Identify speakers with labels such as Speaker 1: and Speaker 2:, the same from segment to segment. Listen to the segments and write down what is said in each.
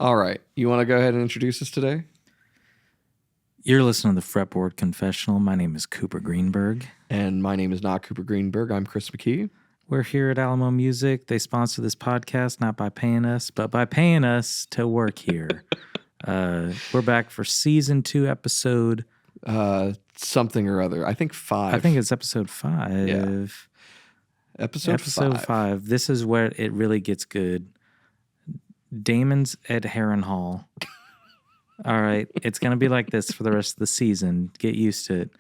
Speaker 1: All right. You want to go ahead and introduce us today?
Speaker 2: You're listening to the Fretboard Confessional. My name is Cooper Greenberg.
Speaker 1: And my name is not Cooper Greenberg. I'm Chris McKee.
Speaker 2: We're here at Alamo Music. They sponsor this podcast not by paying us, but by paying us to work here. We're back for season 2, episode...
Speaker 1: something or other. I think 5.
Speaker 2: I think it's episode 5.
Speaker 1: Yeah. Episode
Speaker 2: 5. This is where it really gets good. Damon's at Heron Hall. All right. It's going to be like this for the rest of the season. Get used to it.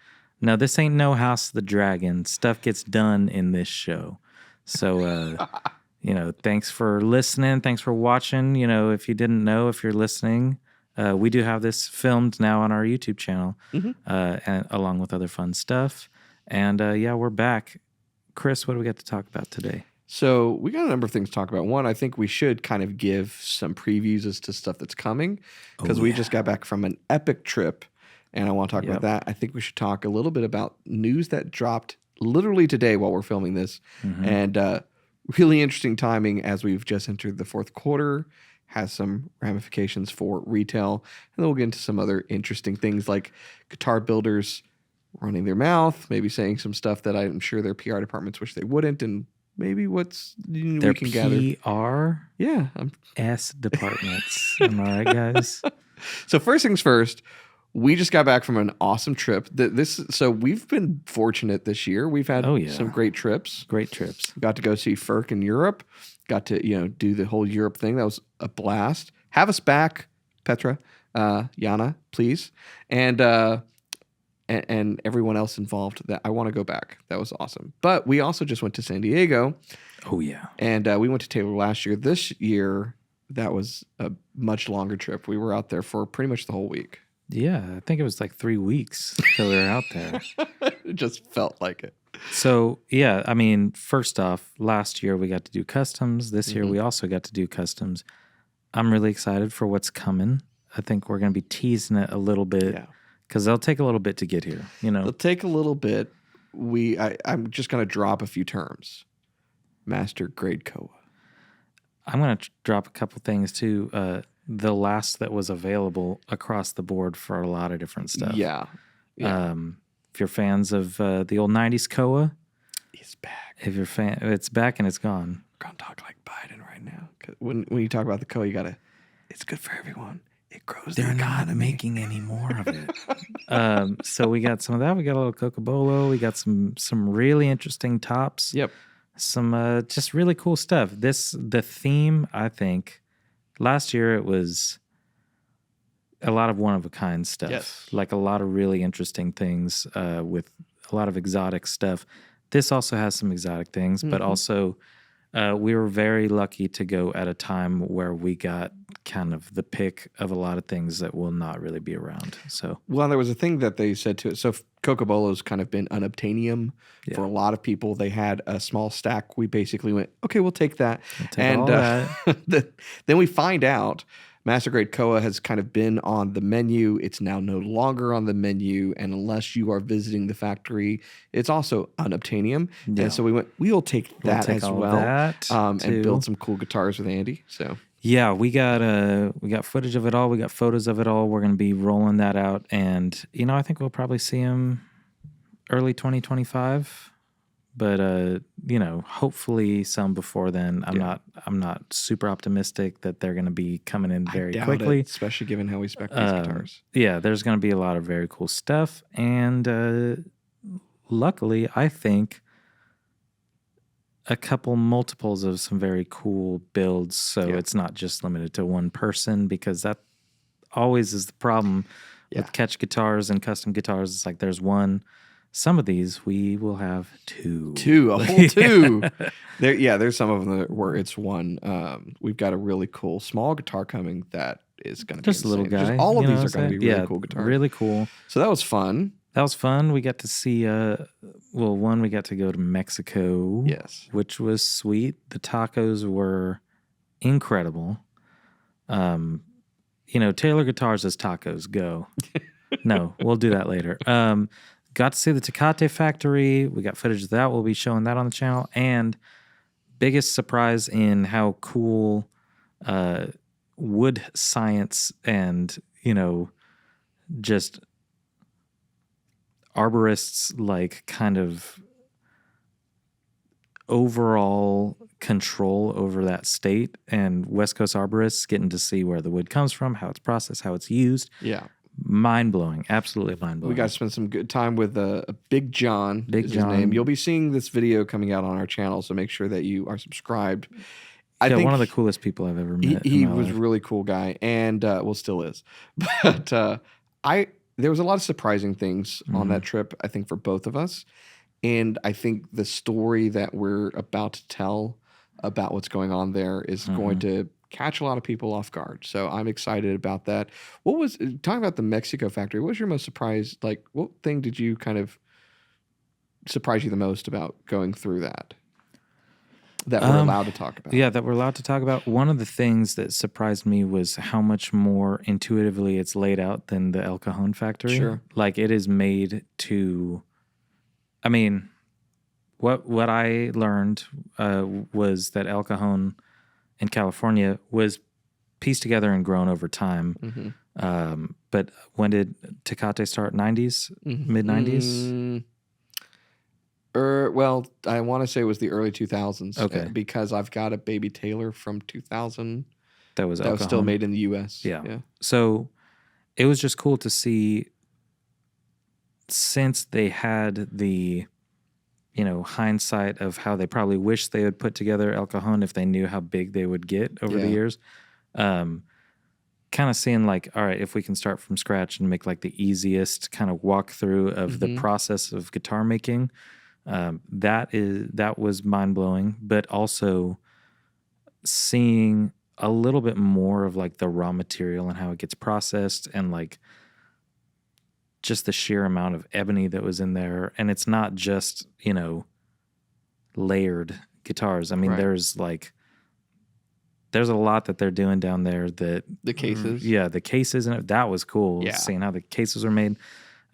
Speaker 2: No, this ain't no House of the Dragon. Stuff gets done in this show. So, thanks for listening. Thanks for watching. If you didn't know, if you're listening, we do have this filmed now on our YouTube channel, and along with other fun stuff. And, we're back. Chris, what do we got to talk about today?
Speaker 1: So we got a number of things to talk about. One, I think we should kind of give some previews as to stuff that's coming because we just got back from an epic trip, and I want to talk about that. I think we should talk a little bit about news that dropped literally today while we're filming this, and really interesting timing as we've just entered the fourth quarter, has some ramifications for retail, and then we'll get into some other interesting things like guitar builders running their mouth, maybe saying some stuff that I'm sure their PR departments wish they wouldn't, and maybe what's
Speaker 2: their
Speaker 1: we can gather.
Speaker 2: PR?
Speaker 1: Yeah.
Speaker 2: S departments. Am I right, guys?
Speaker 1: So first things first, we just got back from an awesome trip. So we've been fortunate this year. We've had some great trips.
Speaker 2: Great trips.
Speaker 1: Got to go see FERC in Europe. Got to, do the whole Europe thing. That was a blast. Have us back, Petra, Yana, please. And everyone else involved. That I want to go back. That was awesome. But we also just went to San Diego.
Speaker 2: Oh, yeah.
Speaker 1: And we went to Taylor last year. This year, that was a much longer trip. We were out there for pretty much the whole week.
Speaker 2: Yeah, I think it was like 3 weeks that we were out there.
Speaker 1: It just felt like it.
Speaker 2: So, first off, last year we got to do customs. This year we also got to do customs. I'm really excited for what's coming. I think we're going to be teasing it a little bit. Yeah. Because they'll take a little bit to get here, They'll
Speaker 1: take a little bit. I'm just going to drop a few terms. Master grade Koa.
Speaker 2: I'm going to drop a couple things, too. The last that was available across the board for a lot of different stuff.
Speaker 1: Yeah.
Speaker 2: If you're fans of the old 90s Koa.
Speaker 1: It's back.
Speaker 2: If you're it's back and it's gone.
Speaker 1: We're going to talk like Biden right now. When you talk about the Koa, you got to, it's good for everyone. It grows.
Speaker 2: They're not making any more of it. So we got some of that. We got a little Cocobolo. We got some really interesting tops.
Speaker 1: Yep.
Speaker 2: Some just really cool stuff. The theme, I think, last year it was a lot of one-of-a-kind stuff.
Speaker 1: Yes.
Speaker 2: Like a lot of really interesting things with a lot of exotic stuff. This also has some exotic things, but also we were very lucky to go at a time where we got kind of the pick of a lot of things that will not really be around. So,
Speaker 1: well, there was a thing that they said to it. So Cocobolo's kind of been unobtainium for a lot of people. They had a small stack. We basically went, okay, we'll take that.
Speaker 2: All that.
Speaker 1: Then we find out Master Grade Koa has kind of been on the menu. It's now no longer on the menu. And unless you are visiting the factory, it's also unobtainium. Yeah. And so we went, we'll take that as well. And build some cool guitars with Andy. So
Speaker 2: yeah, we got footage of it all. We got photos of it all. We're going to be rolling that out. And, I think we'll probably see him early 2025. But hopefully some before then. I'm not super optimistic that they're going to be coming in very quickly,
Speaker 1: especially given how we spec these guitars.
Speaker 2: Yeah, there's going to be a lot of very cool stuff, and luckily, I think a couple multiples of some very cool builds. So it's not just limited to one person, because that always is the problem with catch guitars and custom guitars. It's like there's one. Some of these we will have two,
Speaker 1: a whole two. There's some of them where it's one. We've got a really cool small guitar coming that is going to be
Speaker 2: just
Speaker 1: insane.
Speaker 2: a little guy.
Speaker 1: Just all of these are going to be really cool guitars.
Speaker 2: Really cool.
Speaker 1: So that was fun.
Speaker 2: We got to see. We got to go to Mexico.
Speaker 1: Yes,
Speaker 2: which was sweet. The tacos were incredible. Taylor Guitars as tacos go. No, we'll do that later. Got to see the Tecate factory. We got footage of that. We'll be showing that on the channel. And biggest surprise in how cool wood science and, just arborists like kind of overall control over that state, and West Coast arborists getting to see where the wood comes from, how it's processed, how it's used.
Speaker 1: Yeah.
Speaker 2: Mind-blowing. Absolutely mind-blowing.
Speaker 1: We got to spend some good time with Big John.
Speaker 2: Big John.
Speaker 1: His name. You'll be seeing this video coming out on our channel, so make sure that you are subscribed. I think
Speaker 2: one of the coolest people I've ever met.
Speaker 1: He was a really cool guy, and still is. But there was a lot of surprising things on that trip, I think, for both of us. And I think the story that we're about to tell about what's going on there is going to catch a lot of people off guard. So I'm excited about that. Talking about the Mexico factory, what was your most surprise? Like, what thing did you kind of surprise you the most about going through that we're allowed to talk about?
Speaker 2: Yeah, that we're allowed to talk about. One of the things that surprised me was how much more intuitively it's laid out than the El Cajon factory.
Speaker 1: Sure.
Speaker 2: Like, it is made to, I mean, what I learned was that El Cajon in California was pieced together and grown over time. But when did Tecate start? 90s? Mid-90s?
Speaker 1: Well, I want to say it was the early 2000s.
Speaker 2: Okay.
Speaker 1: Because I've got a Baby Taylor from 2000
Speaker 2: that was
Speaker 1: still made in the U.S.
Speaker 2: Yeah. So it was just cool to see, since they had the, hindsight of how they probably wish they would put together El Cajon if they knew how big they would get over the years. Kind of seeing like, all right, if we can start from scratch and make like the easiest kind of walkthrough of the process of guitar making, that was mind blowing. But also seeing a little bit more of like the raw material and how it gets processed, and like just the sheer amount of ebony that was in there. And it's not just, layered guitars. I mean, there's a lot that they're doing down there. That
Speaker 1: the cases.
Speaker 2: Yeah, the cases, and that was cool.
Speaker 1: Yeah.
Speaker 2: Seeing how the cases are made.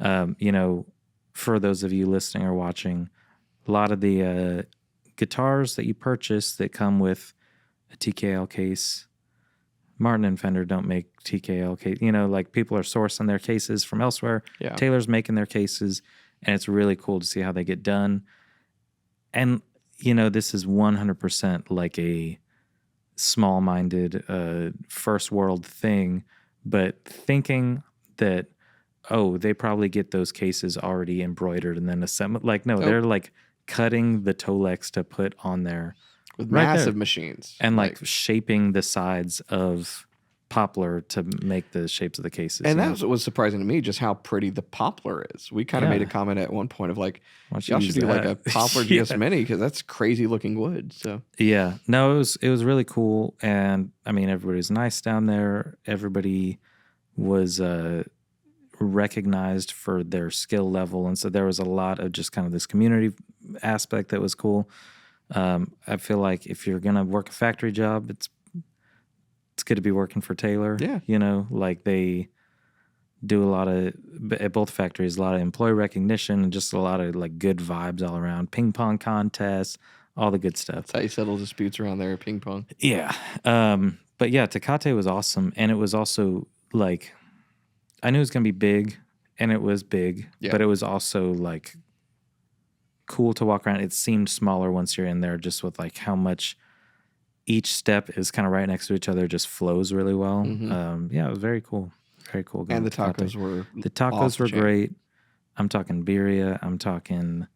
Speaker 2: For those of you listening or watching, a lot of the guitars that you purchase that come with a TKL case, Martin and Fender don't make TKL case. Like, people are sourcing their cases from elsewhere.
Speaker 1: Yeah.
Speaker 2: Taylor's making their cases, and it's really cool to see how they get done. And, this is 100% like a small-minded first world thing, but thinking that, they probably get those cases already embroidered and then assembled. Like, no, they're like cutting the Tolex to put on there.
Speaker 1: With massive machines.
Speaker 2: And like shaping the sides of poplar to make the shapes of the cases.
Speaker 1: And that was what was surprising to me, just how pretty the poplar is. We kind of made a comment at one point of like, y'all should do like a poplar GS Mini, because that's crazy looking wood. So
Speaker 2: yeah, no, it was really cool. And I mean, everybody was nice down there. Everybody was recognized for their skill level. And so there was a lot of just kind of this community aspect that was cool. I feel like if you're gonna work a factory job, it's good to be working for Taylor.
Speaker 1: Yeah,
Speaker 2: like they do a lot of, at both factories, a lot of employee recognition and just a lot of like good vibes all around. Ping pong contests, all the good stuff.
Speaker 1: That's how you settle disputes around there at ping pong.
Speaker 2: Yeah, but yeah, Tecate was awesome, and it was also like, I knew it was gonna be big, and it was big, but it was also like cool to walk around. It seemed smaller once you're in there, just with like how much each step is kind of right next to each other, just flows really well. Yeah, it was very cool. Very cool.
Speaker 1: And the tacos
Speaker 2: were great. I'm talking birria. I'm talking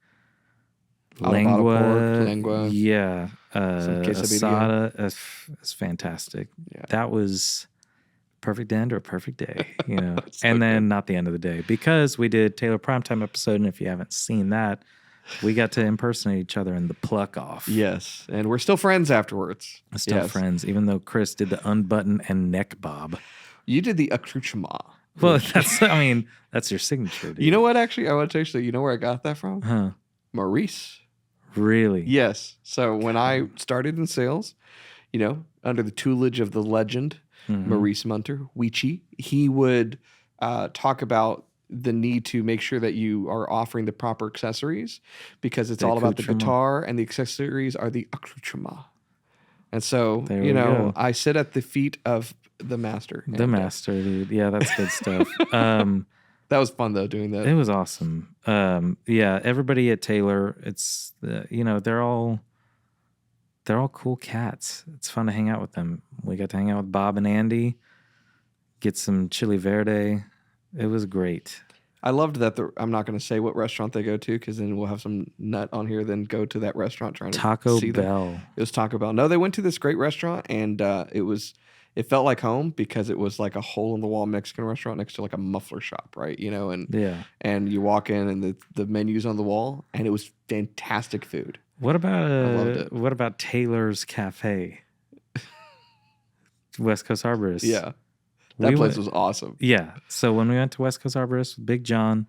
Speaker 1: lengua.
Speaker 2: Yeah. Asada. It's fantastic. Yeah. That was perfect end or a perfect day, so and then not the end of the day, because we did Taylor Primetime episode. And if you haven't seen that, we got to impersonate each other in the pluck off.
Speaker 1: Yes. And we're still friends afterwards.
Speaker 2: Still friends, even though Chris did the unbutton and neck bob.
Speaker 1: You did the accoutrement.
Speaker 2: Well, that's your signature, dude.
Speaker 1: You know what, actually? I want to tell you, you know where I got that from?
Speaker 2: Huh.
Speaker 1: Maurice.
Speaker 2: Really?
Speaker 1: Yes. So when I started in sales, under the tutelage of the legend, Maurice Munter, Weechie, he would talk about the need to make sure that you are offering the proper accessories, because it's all about the guitar, and the accessories are the accoutrement. And so, I sit at the feet of the master.
Speaker 2: The master, dude. Yeah, that's good stuff.
Speaker 1: That was fun though, doing that.
Speaker 2: It was awesome. Yeah, everybody at Taylor, it's they're all cool cats. It's fun to hang out with them. We got to hang out with Bob and Andy, get some chili verde. It was great.
Speaker 1: I loved that. I'm not going to say what restaurant they go to because then we'll have some nut on here. Then go to that restaurant trying to see
Speaker 2: Bell.
Speaker 1: Them. It was Taco Bell. No, they went to this great restaurant and it felt like home because it was like a hole in the wall Mexican restaurant next to like a muffler shop, right? And you walk in and the menu's on the wall and it was fantastic food.
Speaker 2: What about Taylor's Cafe? West Coast Arborist.
Speaker 1: Yeah. That place was awesome.
Speaker 2: Yeah. So when we went to West Coast Arborist with Big John.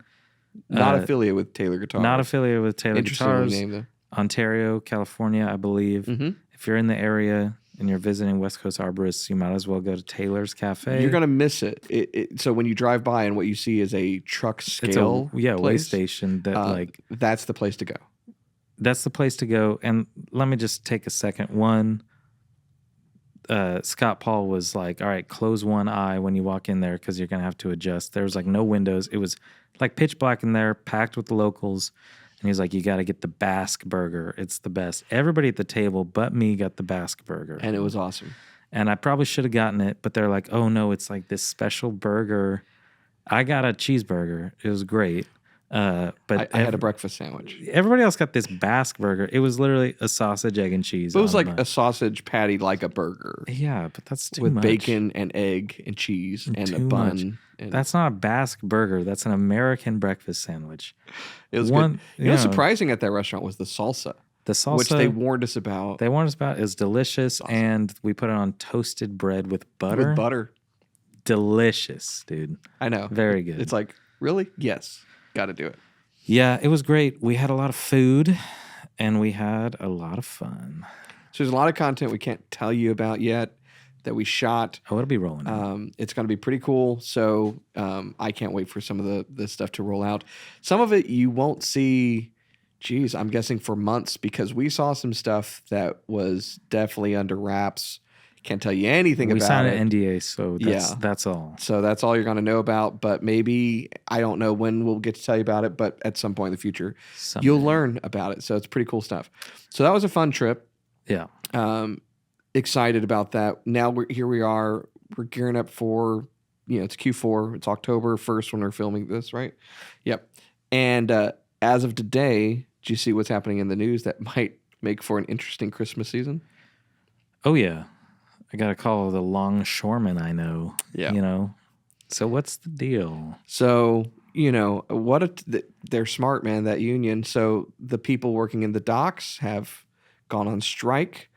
Speaker 1: Not affiliated with Taylor Guitars.
Speaker 2: Not affiliated with Taylor Guitars.
Speaker 1: Name, though.
Speaker 2: Ontario, California, I believe.
Speaker 1: Mm-hmm.
Speaker 2: If you're in the area and you're visiting West Coast Arborists, you might as well go to Taylor's Cafe.
Speaker 1: You're going to miss it. So when you drive by and what you see is a truck scale
Speaker 2: way station
Speaker 1: that's the place to go.
Speaker 2: That's the place to go. And let me just take a second. One, Scott Paul was like, all right, close one eye when you walk in there because you're going to have to adjust. There was like no windows. It was like pitch black in there, packed with the locals. And he's like, you got to get the Basque burger. It's the best. Everybody at the table but me got the Basque burger.
Speaker 1: And it was awesome.
Speaker 2: And I probably should have gotten it, but they're like, oh, no, it's like this special burger. I got a cheeseburger. It was great. But
Speaker 1: I had a breakfast sandwich.
Speaker 2: Everybody else got this Basque burger. It was literally a sausage, egg, and cheese.
Speaker 1: But it was like a sausage patty, like a burger.
Speaker 2: Yeah, but that's too
Speaker 1: much. With
Speaker 2: much.
Speaker 1: Bacon and egg and cheese and a bun.
Speaker 2: That's not a Basque burger. That's an American breakfast sandwich.
Speaker 1: It was good. You know, surprising at that restaurant was the salsa.
Speaker 2: The salsa,
Speaker 1: which they warned us about.
Speaker 2: They warned us about is delicious, awesome. And we put it on toasted bread with butter.
Speaker 1: With butter.
Speaker 2: Delicious, dude.
Speaker 1: I know.
Speaker 2: Very good.
Speaker 1: It's like, really? Yes. Got to do it.
Speaker 2: Yeah, it was great. We had a lot of food, and we had a lot of fun.
Speaker 1: So there's a lot of content we can't tell you about yet that we shot.
Speaker 2: Oh, it'll be rolling.
Speaker 1: It's going to be pretty cool. So I can't wait for some of the stuff to roll out. Some of it you won't see, I'm guessing for months because we saw some stuff that was definitely under wraps. Can't tell you anything about it.
Speaker 2: We signed an NDA, so that's all.
Speaker 1: So that's all you're going to know about. But maybe, I don't know when we'll get to tell you about it, but at some point in the future, you'll learn about it. So it's pretty cool stuff. So that was a fun trip.
Speaker 2: Yeah.
Speaker 1: Excited about that. Now we are. We're gearing up for, it's Q4. It's October 1st when we're filming this, right? Yep. And as of today, do you see what's happening in the news that might make for an interesting Christmas season?
Speaker 2: Oh, yeah. I got to call the longshoremen I know.
Speaker 1: Yeah.
Speaker 2: So what's the deal?
Speaker 1: So, they're smart, man, that union. So the people working in the docks have gone on strike.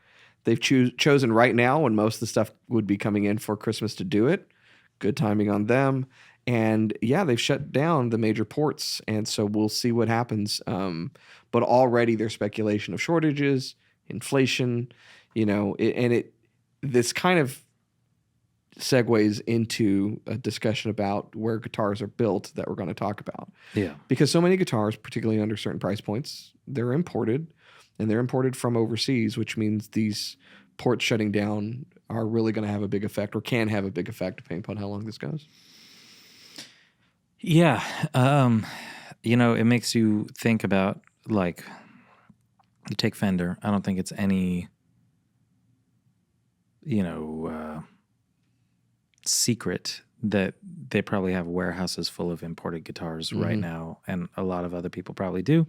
Speaker 1: They've chosen right now when most of the stuff would be coming in for Christmas to do it. Good timing on them. And yeah, they've shut down the major ports. And so we'll see what happens. But already there's speculation of shortages, inflation, this kind of segues into a discussion about where guitars are built that we're going to talk about.
Speaker 2: Yeah.
Speaker 1: Because so many guitars, particularly under certain price points, they're imported, and they're imported from overseas, which means these ports shutting down are really going to have a big effect, or can have a big effect depending upon how long this goes.
Speaker 2: Yeah. It makes you think about, like, you take Fender. I don't think it's any secret that they probably have warehouses full of imported guitars right now, and a lot of other people probably do.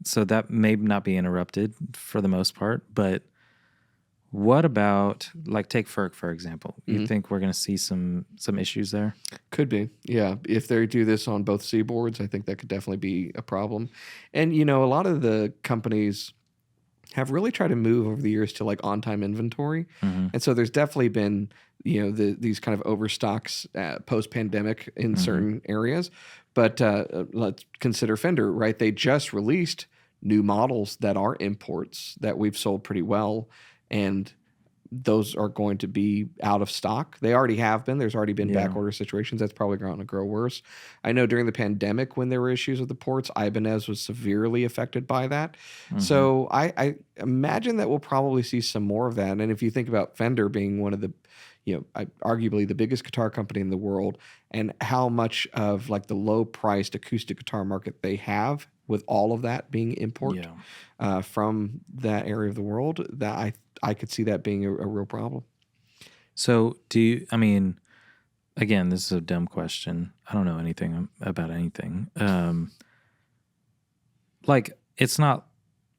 Speaker 2: So that may not be interrupted for the most part, but what about, like, take FERC, for example? You think we're going to see some issues there? Could
Speaker 1: be, yeah. If they do this on both seaboards, I think that could definitely be a problem. And, a lot of the companies have really tried to move over the years to like on-time inventory. And so there's definitely been, these kind of overstocks post-pandemic in certain areas. But let's consider Fender, right? They just released new models that are imports that we've sold pretty well. And those are going to be out of stock. They already have been. There's already been
Speaker 2: Yeah.
Speaker 1: back order situations. That's probably going to grow worse. I know during the pandemic when there were issues with the ports, Ibanez was severely affected by that. So I imagine that we'll probably see some more of that. And if you think about Fender being one of the, arguably the biggest guitar company in the world, and how much of like the low priced acoustic guitar market they have with all of that being import from that area of the world, that I could see that being a real problem.
Speaker 2: So again, this is a dumb question. I don't know anything about anything. Like, it's not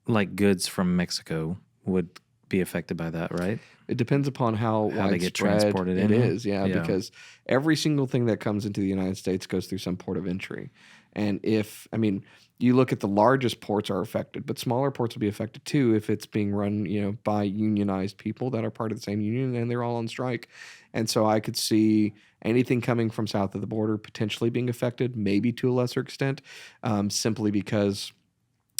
Speaker 2: like goods from Mexico would be affected by that, right?
Speaker 1: It depends upon how
Speaker 2: they get
Speaker 1: widespread
Speaker 2: transported
Speaker 1: it
Speaker 2: in.
Speaker 1: is, because every single thing that comes into the United States goes through some port of entry. And you look at the largest ports are affected, but smaller ports will be affected too if it's being run, by unionized people that are part of the same union and they're all on strike. And so I could see anything coming from south of the border potentially being affected, maybe to a lesser extent, simply because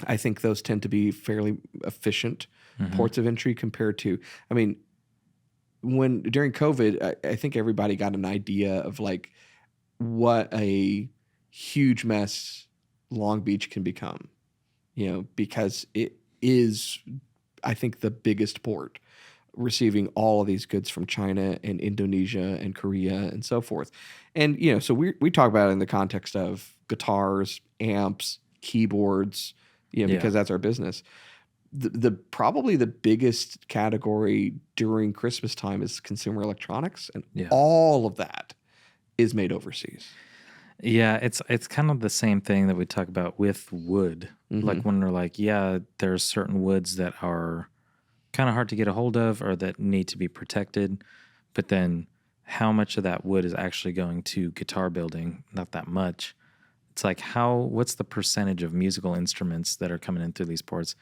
Speaker 1: I think those tend to be fairly efficient ports of entry compared to, when during COVID, I think everybody got an idea of like what a huge mess Long Beach can become, because it is, I think, the biggest port receiving all of these goods from China and Indonesia and Korea and so forth. And, so we talk about it in the context of guitars, amps, keyboards, because that's our business. The probably the biggest category during Christmas time is consumer electronics, and all of that is made overseas.
Speaker 2: Yeah, it's kind of the same thing that we talk about with wood. Like when they're like, there's certain woods that are kind of hard to get a hold of or that need to be protected, but then how much of that wood is actually going to guitar building? Not that much. It's like what's the percentage of musical instruments that are coming in through these ports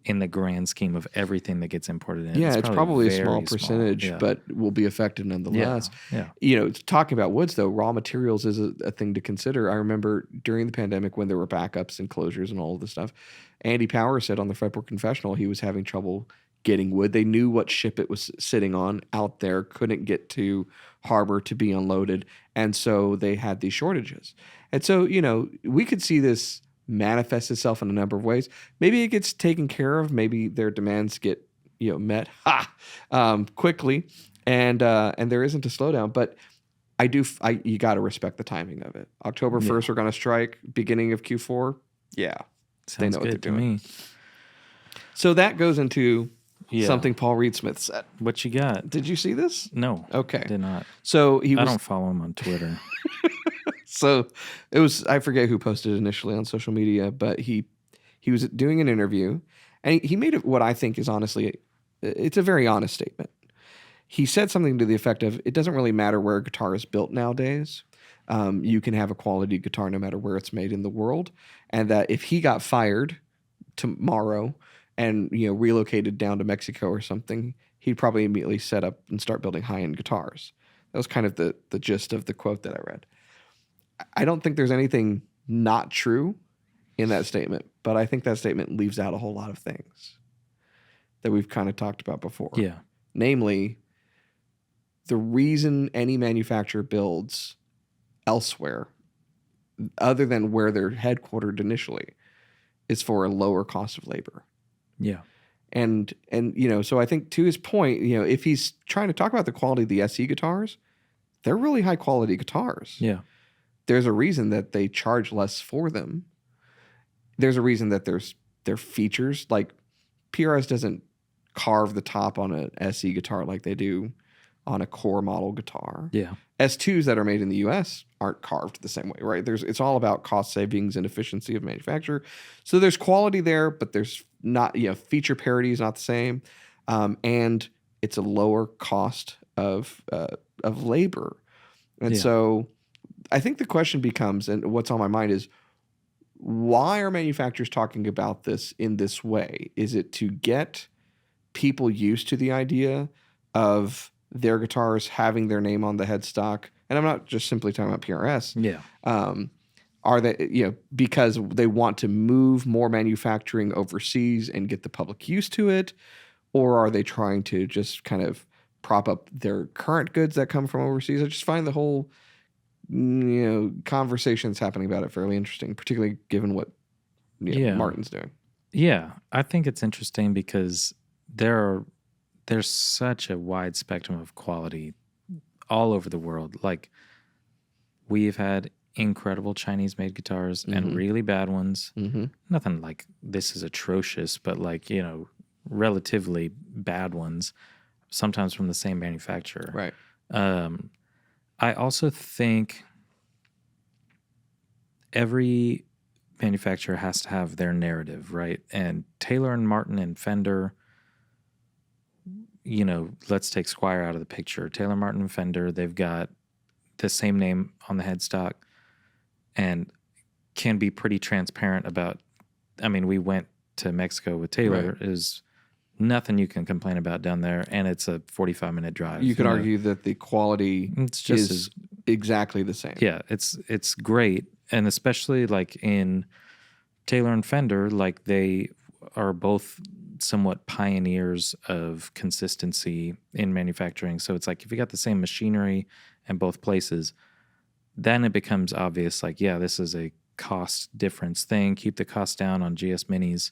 Speaker 2: in the grand scheme of everything that gets imported in?
Speaker 1: Yeah, it's probably a small percentage, but will be affected nonetheless.
Speaker 2: Yeah.
Speaker 1: Talking about woods, though, raw materials is a thing to consider. I remember during the pandemic when there were backups and closures and all of this stuff, Andy Power said on the Fretboard Confessional he was having trouble getting wood. They knew what ship it was sitting on out there, couldn't get to harbor to be unloaded, and so they had these shortages. And so, we could see this manifests itself in a number of ways. Maybe it gets taken care of. Maybe their demands get met quickly, and there isn't a slowdown. But you got to respect the timing of it. October 1st, we're going to strike. Beginning of Q4,
Speaker 2: sounds
Speaker 1: they know what they're
Speaker 2: good to
Speaker 1: doing.
Speaker 2: me.
Speaker 1: So that goes into something Paul Reed Smith said.
Speaker 2: What you got?
Speaker 1: Did you see this?
Speaker 2: No.
Speaker 1: Okay.
Speaker 2: Did not.
Speaker 1: So I
Speaker 2: don't follow him on Twitter.
Speaker 1: So it was, I forget who posted it initially on social media, but he was doing an interview and he made what I think is honestly, it's a very honest statement. He said something to the effect of, it doesn't really matter where a guitar is built nowadays. You can have a quality guitar no matter where it's made in the world. And that if he got fired tomorrow and, relocated down to Mexico or something, he'd probably immediately set up and start building high-end guitars. That was kind of the gist of the quote that I read. I don't think there's anything not true in that statement, but I think that statement leaves out a whole lot of things that we've kind of talked about before.
Speaker 2: Yeah.
Speaker 1: Namely, the reason any manufacturer builds elsewhere, other than where they're headquartered initially, is for a lower cost of labor.
Speaker 2: Yeah.
Speaker 1: And so I think to his point, if he's trying to talk about the quality of the SE guitars, they're really high quality guitars.
Speaker 2: Yeah.
Speaker 1: There's a reason that they charge less for them. There's a reason that their features, like PRS doesn't carve the top on an SE guitar like they do on a core model guitar.
Speaker 2: Yeah.
Speaker 1: S2s that are made in the US aren't carved the same way, right? It's all about cost savings and efficiency of manufacture. So there's quality there, but there's not, feature parity is not the same. And it's a lower cost of labor. And so I think the question becomes, and what's on my mind is, why are manufacturers talking about this in this way? Is it to get people used to the idea of their guitars having their name on the headstock? And I'm not just simply talking about PRS.
Speaker 2: Yeah.
Speaker 1: Are they, because they want to move more manufacturing overseas and get the public used to it? Or are they trying to just kind of prop up their current goods that come from overseas. I just find the whole conversations happening about it fairly interesting, particularly given what Martin's doing.
Speaker 2: Yeah, I think it's interesting because there's such a wide spectrum of quality all over the world. Like, we've had incredible Chinese-made guitars and really bad ones. Nothing like this is atrocious, but like, relatively bad ones, sometimes from the same manufacturer.
Speaker 1: Right.
Speaker 2: I also think every manufacturer has to have their narrative, right? And Taylor and Martin and Fender, let's take Squire out of the picture. Taylor, Martin, and Fender, they've got the same name on the headstock and can be pretty transparent about. I mean, we went to Mexico with Taylor.
Speaker 1: Right.
Speaker 2: Is nothing you can complain about down there, and it's a 45-minute drive.
Speaker 1: You could argue that the quality is exactly the same.
Speaker 2: Yeah, it's great, and especially like in Taylor and Fender, like they are both somewhat pioneers of consistency in manufacturing. So it's like if you got the same machinery in both places, then it becomes obvious, like, yeah, this is a cost difference thing. Keep the cost down on GS Minis,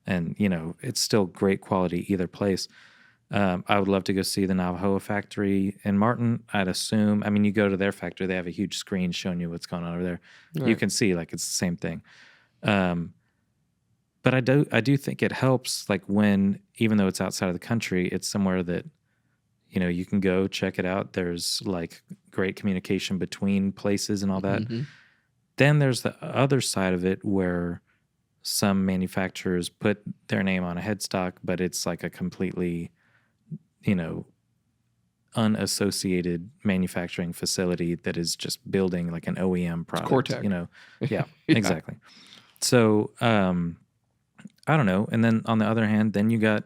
Speaker 2: and it's still great quality either place. I would love to go see the Navajo factory in Martin. I'd assume, I mean, you go to their factory, they have a huge screen showing you what's going on over there. Right. You can see like it's the same thing. But I do think it helps, like, when, even though it's outside of the country, it's somewhere that, you can go check it out. There's like great communication between places and all that. Then there's the other side of it where some manufacturers put their name on a headstock, but it's like a completely, unassociated manufacturing facility that is just building like an OEM product.
Speaker 1: Cortec.
Speaker 2: Yeah, exactly. So, I don't know. And then on the other hand, then you got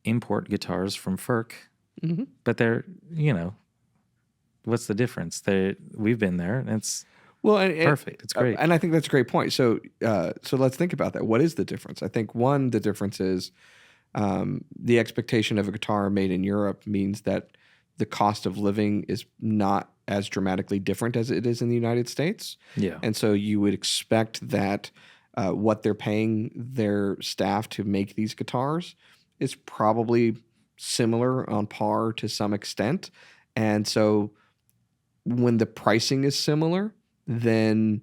Speaker 2: import guitars from FERC, but they're, what's the difference? We've been there, and it's perfect. It's great.
Speaker 1: And I think that's a great point. So let's think about that. What is the difference? I think the difference is the expectation of a guitar made in Europe means that the cost of living is not as dramatically different as it is in the United States.
Speaker 2: Yeah.
Speaker 1: And so you would expect that what they're paying their staff to make these guitars is probably similar, on par to some extent. And so when the pricing is similar, then,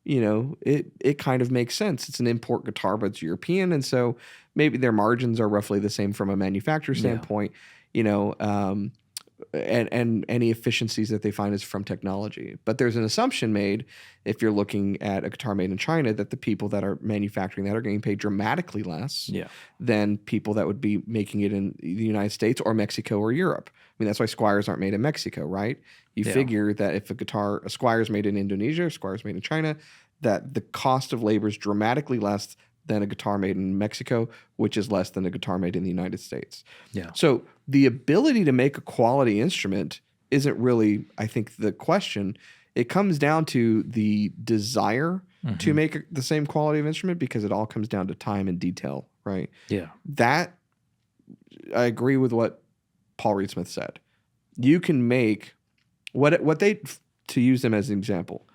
Speaker 1: it kind of makes sense. It's an import guitar, but it's European. And so maybe their margins are roughly the same from a manufacturer standpoint, and any efficiencies that they find is from technology. But there's an assumption made, if you're looking at a guitar made in China, that the people that are manufacturing that are getting paid dramatically less than people that would be making it in the United States or Mexico or Europe. I mean, that's why Squires aren't made in Mexico, right? You figure that if a Squire is made in Indonesia, a Squire is made in China, that the cost of labor is dramatically less than a guitar made in Mexico, which is less than a guitar made in the United States. Yeah. So the ability to make a quality instrument isn't really, I think, the question. It comes down to the desire to make the same quality of instrument, because it all comes down to time and detail, right? Yeah. That, I agree with what Paul Reed Smith said. You can make to use them as an example,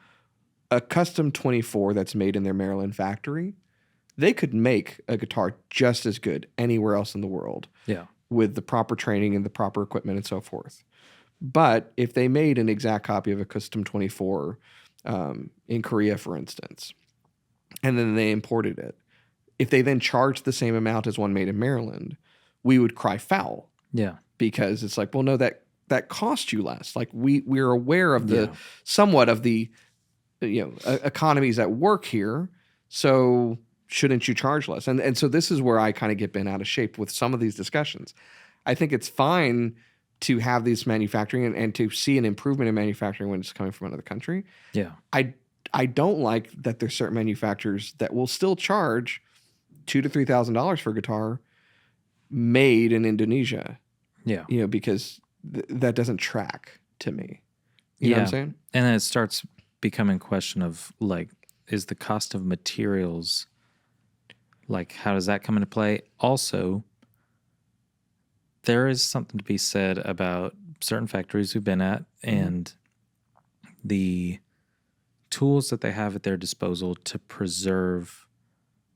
Speaker 1: a custom 24 that's made in their Maryland factory, they could make a guitar just as good anywhere else in the world. Yeah. With the proper training and the proper equipment and so forth. But if they made an exact copy of a custom 24 in Korea, for instance, and then they imported it, if they then charged the same amount as one made in Maryland, we would cry foul. Yeah. Because it's like, well, no, that cost you less. Like we're aware of somewhat of the economies at work here. So shouldn't you charge less? And so this is where I kind of get bent out of shape with some of these discussions. I think it's fine to have these manufacturing and to see an improvement in manufacturing when it's coming from another country. Yeah. I don't like that there's certain manufacturers that will still charge $2,000 to $3,000 for a guitar made in Indonesia. Yeah. Because that doesn't track to me. You know what I'm saying?
Speaker 2: And then it starts becoming a question of, like, is the cost of materials, like, how does that come into play? Also, there is something to be said about certain factories we've been at and the tools that they have at their disposal to preserve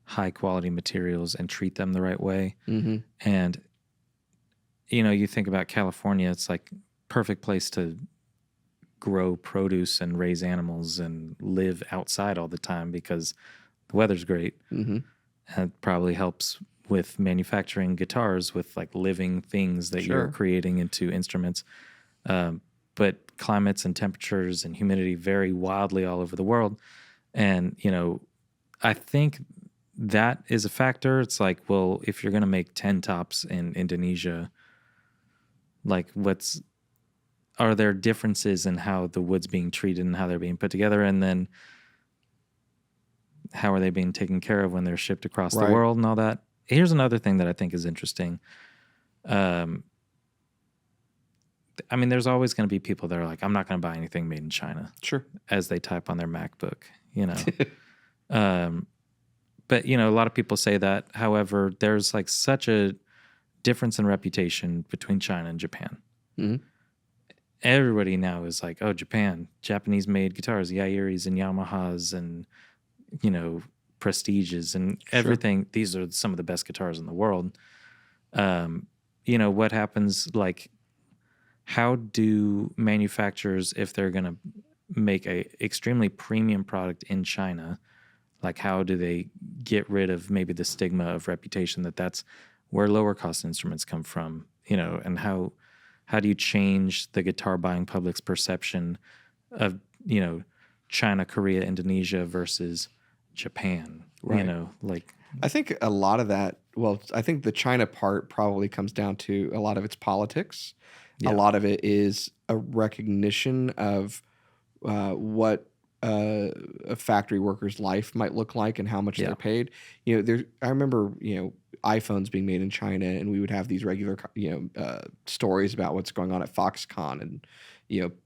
Speaker 2: high quality materials and treat them the right way. And, you think about California, it's like perfect place to grow produce and raise animals and live outside all the time because the weather's great. And it probably helps with manufacturing guitars with like living things that you're creating into instruments. But climates and temperatures and humidity vary wildly all over the world. And, I think that is a factor. It's like, well, if you're going to make 10 tops in Indonesia, like are there differences in how the wood's being treated and how they're being put together? And then how are they being taken care of when they're shipped across the world and all that? Here's another thing that I think is interesting. There's always going to be people that are like, I'm not going to buy anything made in China. Sure. As they type on their MacBook, But, a lot of people say that. However, there's like such a difference in reputation between China and Japan. Everybody now is like, oh, Japanese made guitars, Yairis and Yamahas and, Prestiges and everything. These are some of the best guitars in the world. What happens, like, how do manufacturers, if they're going to make a extremely premium product in China, like how do they get rid of maybe the stigma of reputation that's where lower cost instruments come from, and how do you change the guitar buying public's perception of, China, Korea, Indonesia versus Japan, I
Speaker 1: think a lot of that, I think the China part probably comes down to a lot of its politics. A lot of it is a recognition of what a factory worker's life might look like and how much they're paid. I remember, iPhones being made in China, and we would have these regular, stories about what's going on at Foxconn and,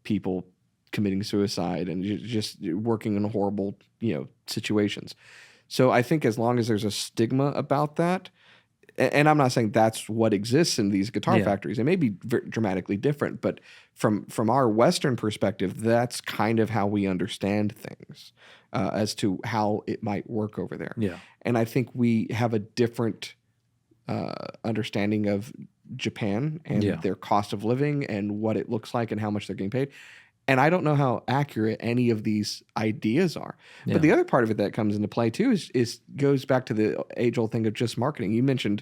Speaker 1: people committing suicide and just working in horrible, situations. So I think as long as there's a stigma about that, and I'm not saying that's what exists in these guitar factories. It may be dramatically different, but from our Western perspective, that's kind of how we understand things as to how it might work over there. Yeah. And I think we have a different understanding of Japan and their cost of living and what it looks like and how much they're getting paid. And I don't know how accurate any of these ideas are. Yeah. But the other part of it that comes into play too is goes back to the age-old thing of just marketing. You mentioned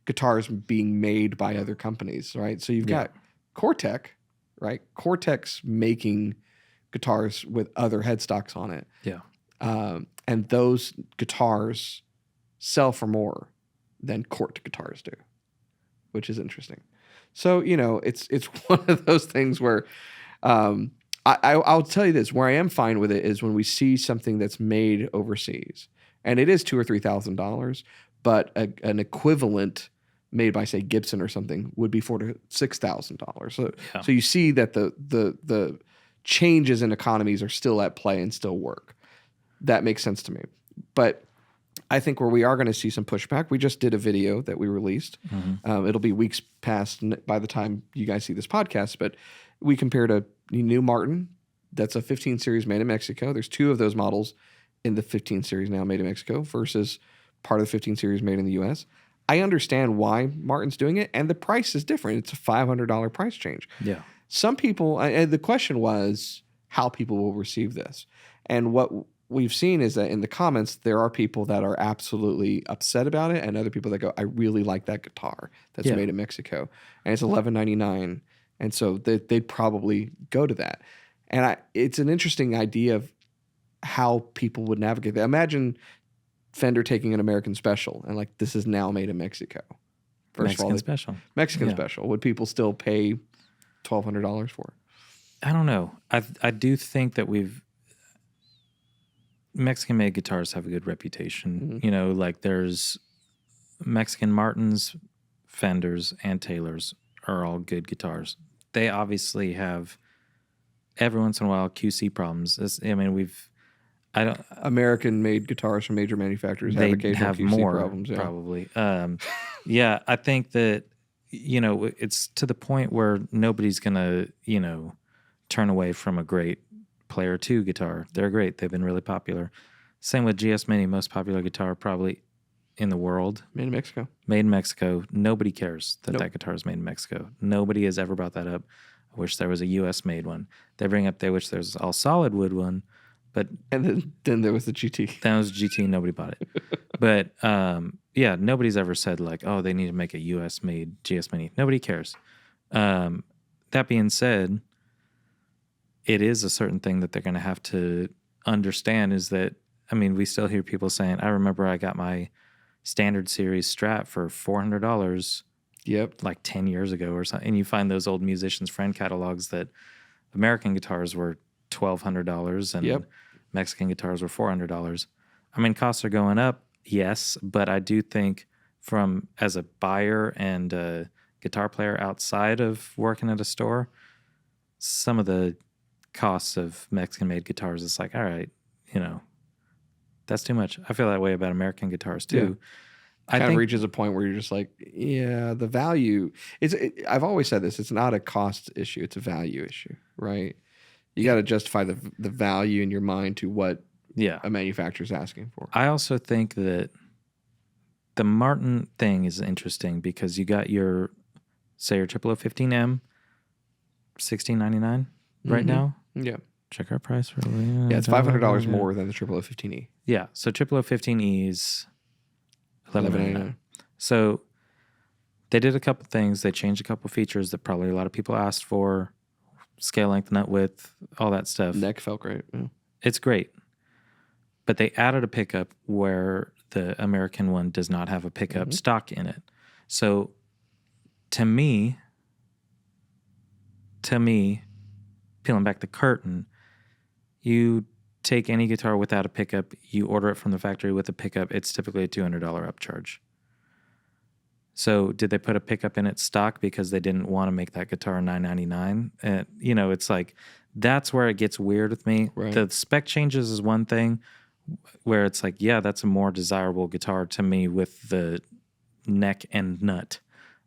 Speaker 1: guitars being made by other companies, right? So you've got Cortec, right? Cortec's making guitars with other headstocks on it. Yeah. And those guitars sell for more than Cort guitars do, which is interesting. So, it's one of those things where I'll tell you this, where I am fine with it is when we see something that's made overseas, and it is $2,000 or $3,000, but an equivalent made by, say, Gibson or something would be $4,000 to $6,000. So you see that the changes in economies are still at play and still work. That makes sense to me. But I think where we are going to see some pushback, we just did a video that we released. It'll be weeks past by the time you guys see this podcast, but we compared a new Martin that's a 15 series made in Mexico. There's two of those models in the 15 series now made in Mexico versus part of the 15 series made in the U.S. I understand why Martin's doing it, and the price is different. It's a $500 price change. Yeah. Some people, and the question was how people will receive this. And what we've seen is that in the comments, there are people that are absolutely upset about it and other people that go, I really like that guitar that's made in Mexico. And it's $11.99. And so they'd probably go to that. And it's an interesting idea of how people would navigate that. Imagine Fender taking an American Special and like, this is now made in Mexico.
Speaker 2: Mexican Special.
Speaker 1: Would people still pay $1,200 for it?
Speaker 2: I don't know. I do think that Mexican-made guitars have a good reputation. Mm-hmm. Like there's Mexican Martins, Fenders, and Taylors are all good guitars. They obviously have every once in a while QC problems.
Speaker 1: American-made guitars from major manufacturers
Speaker 2: they
Speaker 1: have occasional
Speaker 2: have
Speaker 1: QC
Speaker 2: more
Speaker 1: problems.
Speaker 2: Probably. I think that it's to the point where nobody's going to, turn away from a great Player 2 guitar. They're great. They've been really popular. Same with GS Mini, most popular guitar probably in the world.
Speaker 1: Made in Mexico.
Speaker 2: Made in Mexico. Nobody cares that that guitar is made in Mexico. Nobody has ever brought that up. I wish there was a U.S. made one. They wish there was all solid wood one, but
Speaker 1: and then there was the GT.
Speaker 2: That was GT. Nobody bought it. But yeah, nobody's ever said like, oh, they need to make a U.S. made GS Mini. Nobody cares. That being said, it is a certain thing that they're going to have to understand is that, I mean, we still hear people saying, I remember I got my standard series Strat for $400 like 10 years ago or something. And you find those old musicians' friend catalogs that American guitars were $1,200 and Mexican guitars were $400. I mean, costs are going up, yes, but I do think as a buyer and a guitar player outside of working at a store, some of the costs of Mexican-made guitars, it's like, all right, that's too much. I feel that way about American guitars too.
Speaker 1: Yeah. Kind of reaches a point where you're just like, yeah, the value. I've always said this. It's not a cost issue. It's a value issue, right? You got to justify the value in your mind to what a manufacturer's asking for.
Speaker 2: I also think that the Martin thing is interesting because you got your 0015M, $1,699 right now.
Speaker 1: Yeah.
Speaker 2: Check our price for
Speaker 1: it's $500 more than the 0015E.
Speaker 2: Yeah, so 0015E is $1,199. So they did a couple things. They changed a couple features that probably a lot of people asked for. Scale length, nut width, all that stuff.
Speaker 1: Neck felt great. Yeah.
Speaker 2: It's great. But they added a pickup where the American one does not have a pickup stock in it. So to me, peeling back the curtain, you take any guitar without a pickup, you order it from the factory with a pickup, it's typically a $200 upcharge. So did they put a pickup in its stock because they didn't want to make that guitar $999? And, it's like, that's where it gets weird with me.
Speaker 1: Right.
Speaker 2: The spec changes is one thing where it's like, yeah, that's a more desirable guitar to me with the neck and nut.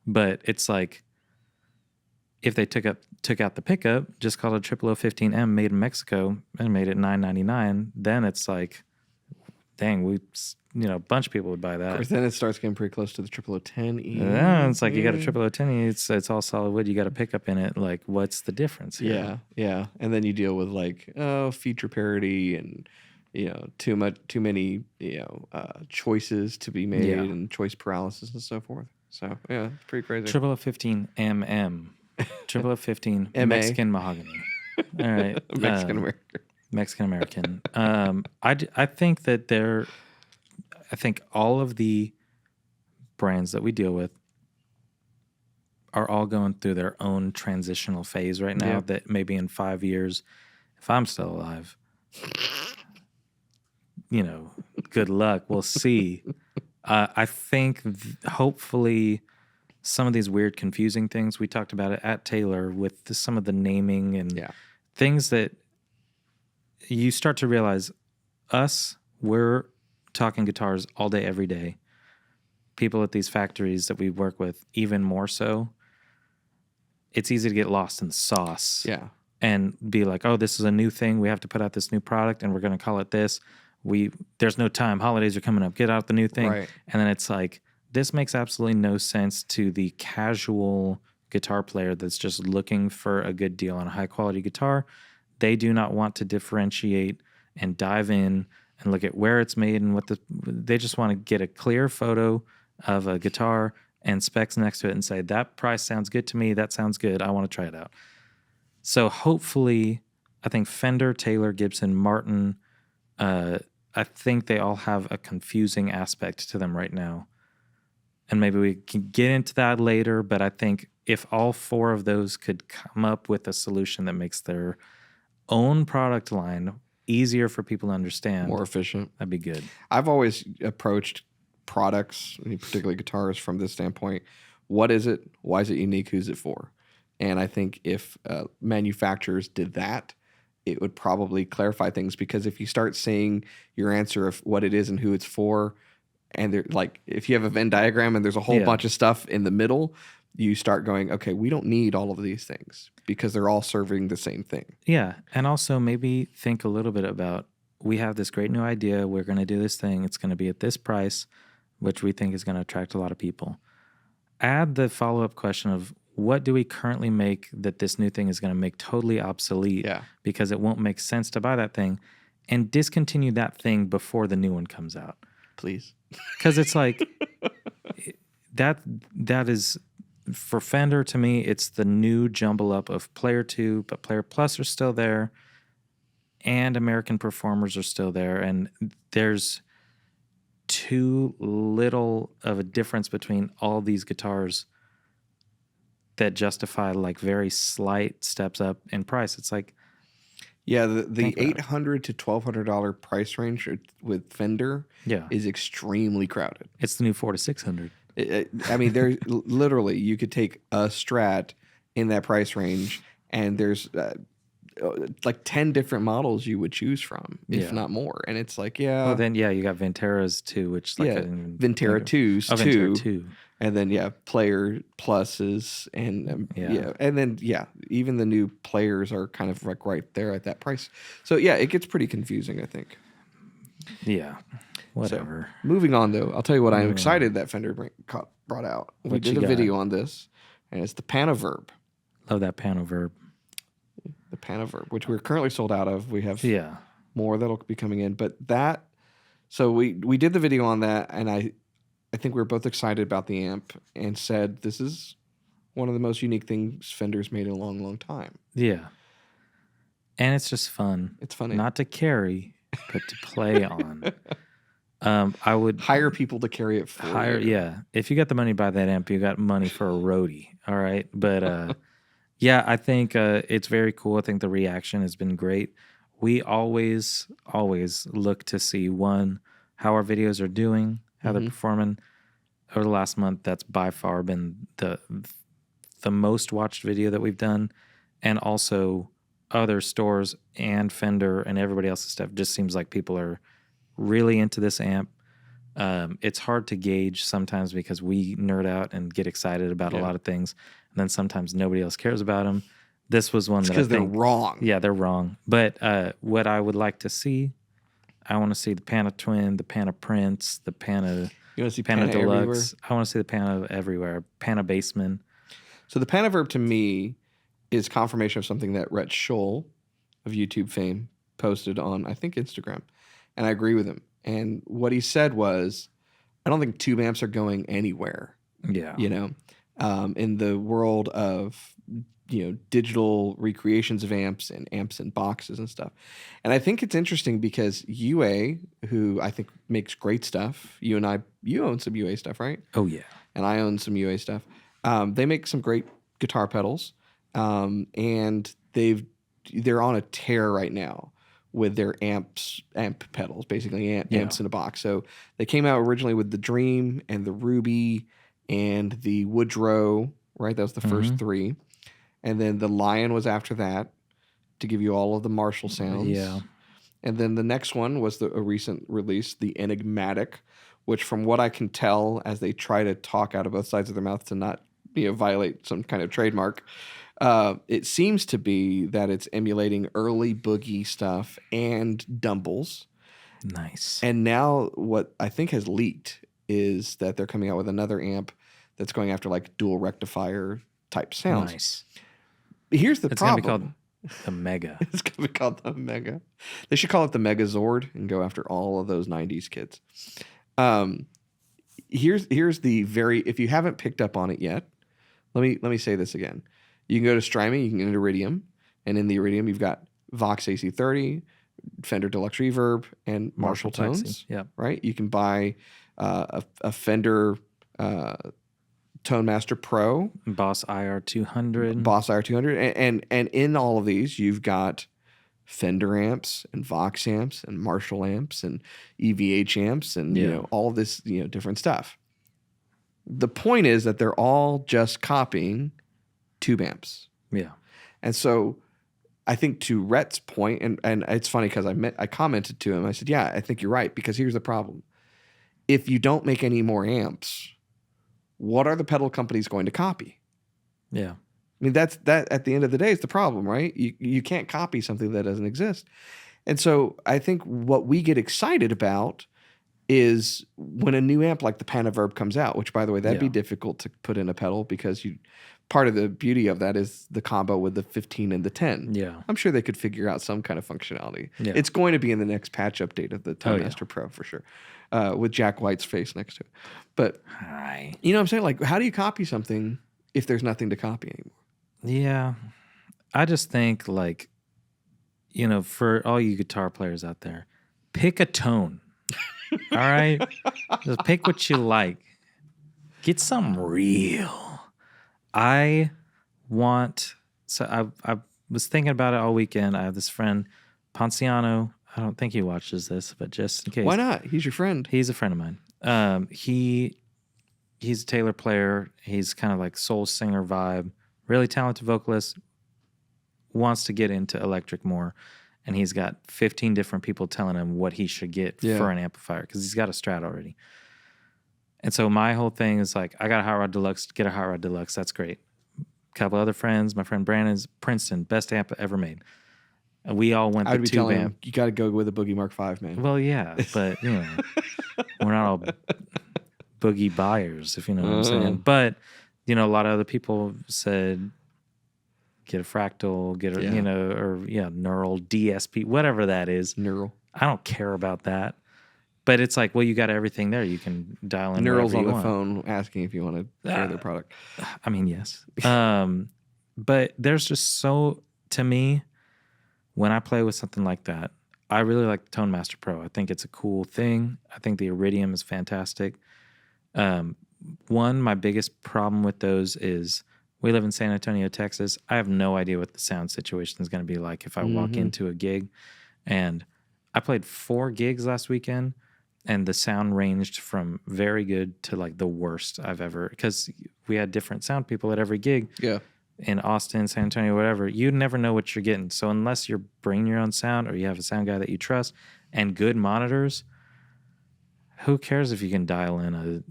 Speaker 2: But it's like, if they took out the pickup, just called it a 0015M made in Mexico and made it $999, then it's like, dang, a bunch of people would buy that.
Speaker 1: Of course, then it starts getting pretty close to the 0010E.
Speaker 2: Yeah, it's like you got a 0010E, it's all solid wood, you got a pickup in it. Like, what's the difference here?
Speaker 1: Yeah. And then you deal with like, feature parity and too many choices to be made and choice paralysis and so forth. So yeah, it's pretty crazy.
Speaker 2: 0015MM. 0015 Mexican mahogany. All right. Mexican American. I think that I think all of the brands that we deal with are all going through their own transitional phase right now that maybe in 5 years, if I'm still alive, good luck. We'll see. I think hopefully some of these weird, confusing things, we talked about it at Taylor with some of the naming and things that you start to realize we're talking guitars all day, every day. People at these factories that we work with, even more so. It's easy to get lost in the sauce.
Speaker 1: Yeah.
Speaker 2: And be like, oh, this is a new thing. We have to put out this new product and we're going to call it this. There's no time. Holidays are coming up. Get out the new thing.
Speaker 1: Right.
Speaker 2: And then it's like, this makes absolutely no sense to the casual guitar player that's just looking for a good deal on a high quality guitar. They do not want to differentiate and dive in and look at where it's made and they just want to get a clear photo of a guitar and specs next to it and say, that price sounds good to me. That sounds good. I want to try it out. So hopefully, I think Fender, Taylor, Gibson, Martin, I think they all have a confusing aspect to them right now. And maybe we can get into that later, but I think if all four of those could come up with a solution that makes their own product line easier for people to understand,
Speaker 1: more efficient,
Speaker 2: that'd be good.
Speaker 1: I've always approached products, particularly guitars, from this standpoint. What is it? Why is it unique? Who's it for? And I think if manufacturers did that, it would probably clarify things, because if you start saying your answer of what it is and who it's for, and like if you have a Venn diagram and there's a whole bunch of stuff in the middle, you start going, okay, we don't need all of these things because they're all serving the same thing.
Speaker 2: Yeah. And also maybe think a little bit about, we have this great new idea. We're going to do this thing. It's going to be at this price, which we think is going to attract a lot of people. Add the follow-up question of, what do we currently make that this new thing is going to make totally obsolete because it won't make sense to buy that thing, and discontinue that thing before the new one comes out.
Speaker 1: Please.
Speaker 2: Because it's like, that is, for Fender, to me, it's the new jumble up of Player 2, but Player Plus are still there, and American Performers are still there, and there's too little of a difference between all these guitars that justify like very slight steps up in price. It's like,
Speaker 1: yeah, the $800 to $1,200 price range with Fender is extremely crowded.
Speaker 2: It's the new $400 to $600.
Speaker 1: I mean, there's literally, you could take a Strat in that price range, and there's like 10 different models you would choose from, if not more. And it's like,
Speaker 2: well, then you got Venteras too, which like
Speaker 1: Ventera 2s too.
Speaker 2: Ventera 2.
Speaker 1: And then Player Pluses, and and then even the new Players are kind of like right there at that price. So it gets pretty confusing, I think.
Speaker 2: Yeah, whatever.
Speaker 1: So, moving on though, I'll tell you what I'm excited that Fender brought out. We did a video on this, and it's the Panaverb.
Speaker 2: Love that Panaverb.
Speaker 1: The Panaverb, which we're currently sold out of. We have more that'll be coming in, but that. So we did the video on that, and I think we were both excited about the amp and said this is one of the most unique things Fender's made in a long, long time. Yeah.
Speaker 2: And it's just fun.
Speaker 1: It's funny.
Speaker 2: Not to carry, but to play on. I would
Speaker 1: hire people to carry it for you.
Speaker 2: Yeah. If you got the money to buy that amp, you got money for a roadie. All right. But I think it's very cool. I think the reaction has been great. We always look to see, one, how our videos are doing, how they're performing. Over the last month, that's by far been the most watched video that we've done. And also other stores and Fender and everybody else's stuff. Just seems like people are really into this amp. It's hard to gauge sometimes because we nerd out and get excited about a lot of things. And then sometimes nobody else cares about them. This was one that I think...
Speaker 1: because they're wrong.
Speaker 2: Yeah, they're wrong. But what I would like to see, I want to see the Pana Twin, the Pana Prince, the Pana...
Speaker 1: You want to see
Speaker 2: Pana Deluxe.
Speaker 1: Everywhere?
Speaker 2: I want to see the Pana everywhere. Pana Bassman.
Speaker 1: So the Panaverb to me is confirmation of something that Rhett Scholl of YouTube fame posted on, I think, Instagram. And I agree with him. And what he said was, I don't think tube amps are going anywhere.
Speaker 2: Yeah.
Speaker 1: In the world of, digital recreations of amps and boxes and stuff. And I think it's interesting because UA, who I think makes great stuff, you own some UA stuff, right?
Speaker 2: Oh, yeah.
Speaker 1: And I own some UA stuff. They make some great guitar pedals. And they're on a tear right now with their amp pedals, basically amps in a box. So they came out originally with the Dream and the Ruby and the Woodrow, right? That was the first three. And then the Lion was after that to give you all of the Marshall sounds. Yeah. And then the next one was a recent release, the Enigmatic, which from what I can tell, as they try to talk out of both sides of their mouth to not violate some kind of trademark, it seems to be that it's emulating early boogie stuff and Dumbles.
Speaker 2: Nice.
Speaker 1: And now what I think has leaked is that they're coming out with another amp that's going after like dual rectifier type sounds. Nice. Here's the problem.
Speaker 2: It's going to be called the Mega.
Speaker 1: It's going to be called the Mega. They should call it the Megazord and go after all of those 90s kids. Here's the if you haven't picked up on it yet, let me say this again. You can go to Strymon, you can get into Iridium, and in the Iridium you've got Vox AC30, Fender Deluxe Reverb, and Marshall Tones.
Speaker 2: Yeah.
Speaker 1: Right? You can buy a Fender Tone Master Pro,
Speaker 2: Boss IR200,
Speaker 1: and in all of these you've got Fender amps and Vox amps and Marshall amps and EVH amps and all of this different stuff. The point is that they're all just copying tube amps.
Speaker 2: Yeah.
Speaker 1: And so I think to Rhett's point, and it's funny because I commented to him, I said, yeah, I think you're right, because here's the problem. If you don't make any more amps, what are the pedal companies going to copy?
Speaker 2: Yeah.
Speaker 1: I mean, that at the end of the day is the problem, right? You can't copy something that doesn't exist. And so I think what we get excited about is when a new amp like the Panaverb comes out, which, by the way, that'd be difficult to put in a pedal because part of the beauty of that is the combo with the 15 and the 10.
Speaker 2: Yeah.
Speaker 1: I'm sure they could figure out some kind of functionality.
Speaker 2: Yeah.
Speaker 1: It's going to be in the next patch update of the Tone Master Pro for sure, with Jack White's face next to it. But you know what I'm saying? Like, how do you copy something if there's nothing to copy anymore?
Speaker 2: Yeah. I just think, like, you know, for all you guitar players out there, pick a tone. All right? Just pick what you like. Get something real. I was thinking about it all weekend. I have this friend, Ponciano. I don't think he watches this, but just in case.
Speaker 1: Why not? He's your friend.
Speaker 2: He's a friend of mine. He's a Taylor player. He's kind of like soul singer vibe. Really talented vocalist. Wants to get into electric more. And he's got 15 different people telling him what he should get for an amplifier because he's got a Strat already. And so my whole thing is like, I got a Hot Rod Deluxe, get a Hot Rod Deluxe. That's great. A couple other friends, my friend Brandon's Princeton, best amp ever made. And we all went the tube amp.
Speaker 1: You got to go with a Boogie Mark V, man.
Speaker 2: Well, yeah, but you know, we're not all boogie buyers, if you know what I'm saying. But you know, a lot of other people said, get a Fractal, get a Neural DSP, whatever that is.
Speaker 1: Neural.
Speaker 2: I don't care about that. But it's like, well, you got everything there. You can dial in
Speaker 1: Neural's on the
Speaker 2: want.
Speaker 1: phone asking if you want to share their product.
Speaker 2: I mean, yes. But there's just to me, when I play with something like that, I really like the Tone Master Pro. I think it's a cool thing. I think the Iridium is fantastic. My biggest problem with those is we live in San Antonio, Texas. I have no idea what the sound situation is going to be like if I walk into a gig. And I played 4 gigs last weekend, and the sound ranged from very good to like the worst I've ever, because we had different sound people at every gig.
Speaker 1: Yeah.
Speaker 2: In Austin, San Antonio, whatever. You never know what you're getting. So unless you're bringing your own sound or you have a sound guy that you trust and good monitors, who cares if you can dial in a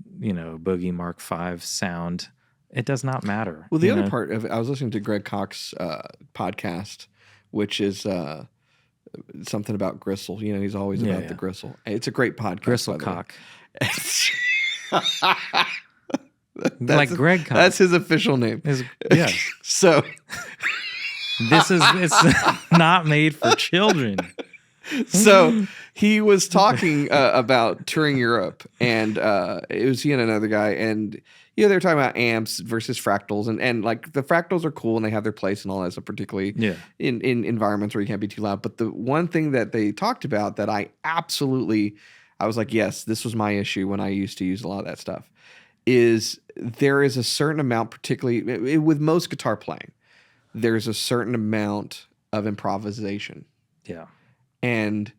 Speaker 2: Boogie Mark V sound? It does not matter.
Speaker 1: Well, the other part of it, I was listening to Greg Koch's podcast, which is something about Gristle. You know, he's always about the Gristle. It's a great podcast.
Speaker 2: Gristle Koch. Like Greg Koch.
Speaker 1: That's his official name.
Speaker 2: Yeah.
Speaker 1: So
Speaker 2: it's not made for children.
Speaker 1: So he was talking about touring Europe, and it was he and another guy, and they were talking about amps versus fractals, and like the fractals are cool and they have their place and all that stuff, particularly in environments where you can't be too loud. But the one thing that they talked about that I was like, yes, this was my issue when I used to use a lot of that stuff, is there is a certain amount, particularly with most guitar playing, there's a certain amount of improvisation.
Speaker 2: Yeah.
Speaker 1: And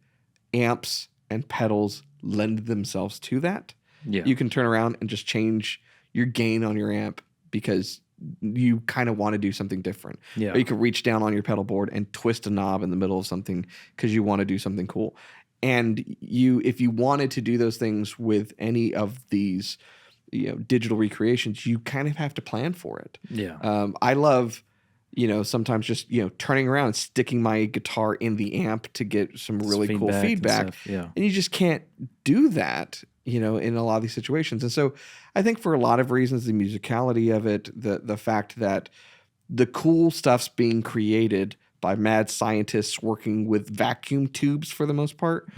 Speaker 1: amps and pedals lend themselves to that.
Speaker 2: Yeah.
Speaker 1: You can turn around and just change your gain on your amp because you kind of want to do something different.
Speaker 2: Yeah.
Speaker 1: Or you can reach down on your pedal board and twist a knob in the middle of something because you want to do something cool. And if you wanted to do those things with any of these, digital recreations, you kind of have to plan for it.
Speaker 2: Yeah.
Speaker 1: I love, sometimes just, turning around and sticking my guitar in the amp to get some really cool feedback.
Speaker 2: Yeah.
Speaker 1: And you just can't do that, in a lot of these situations. And so I think for a lot of reasons, the musicality of it, the fact that the cool stuff's being created by mad scientists working with vacuum tubes for the most part,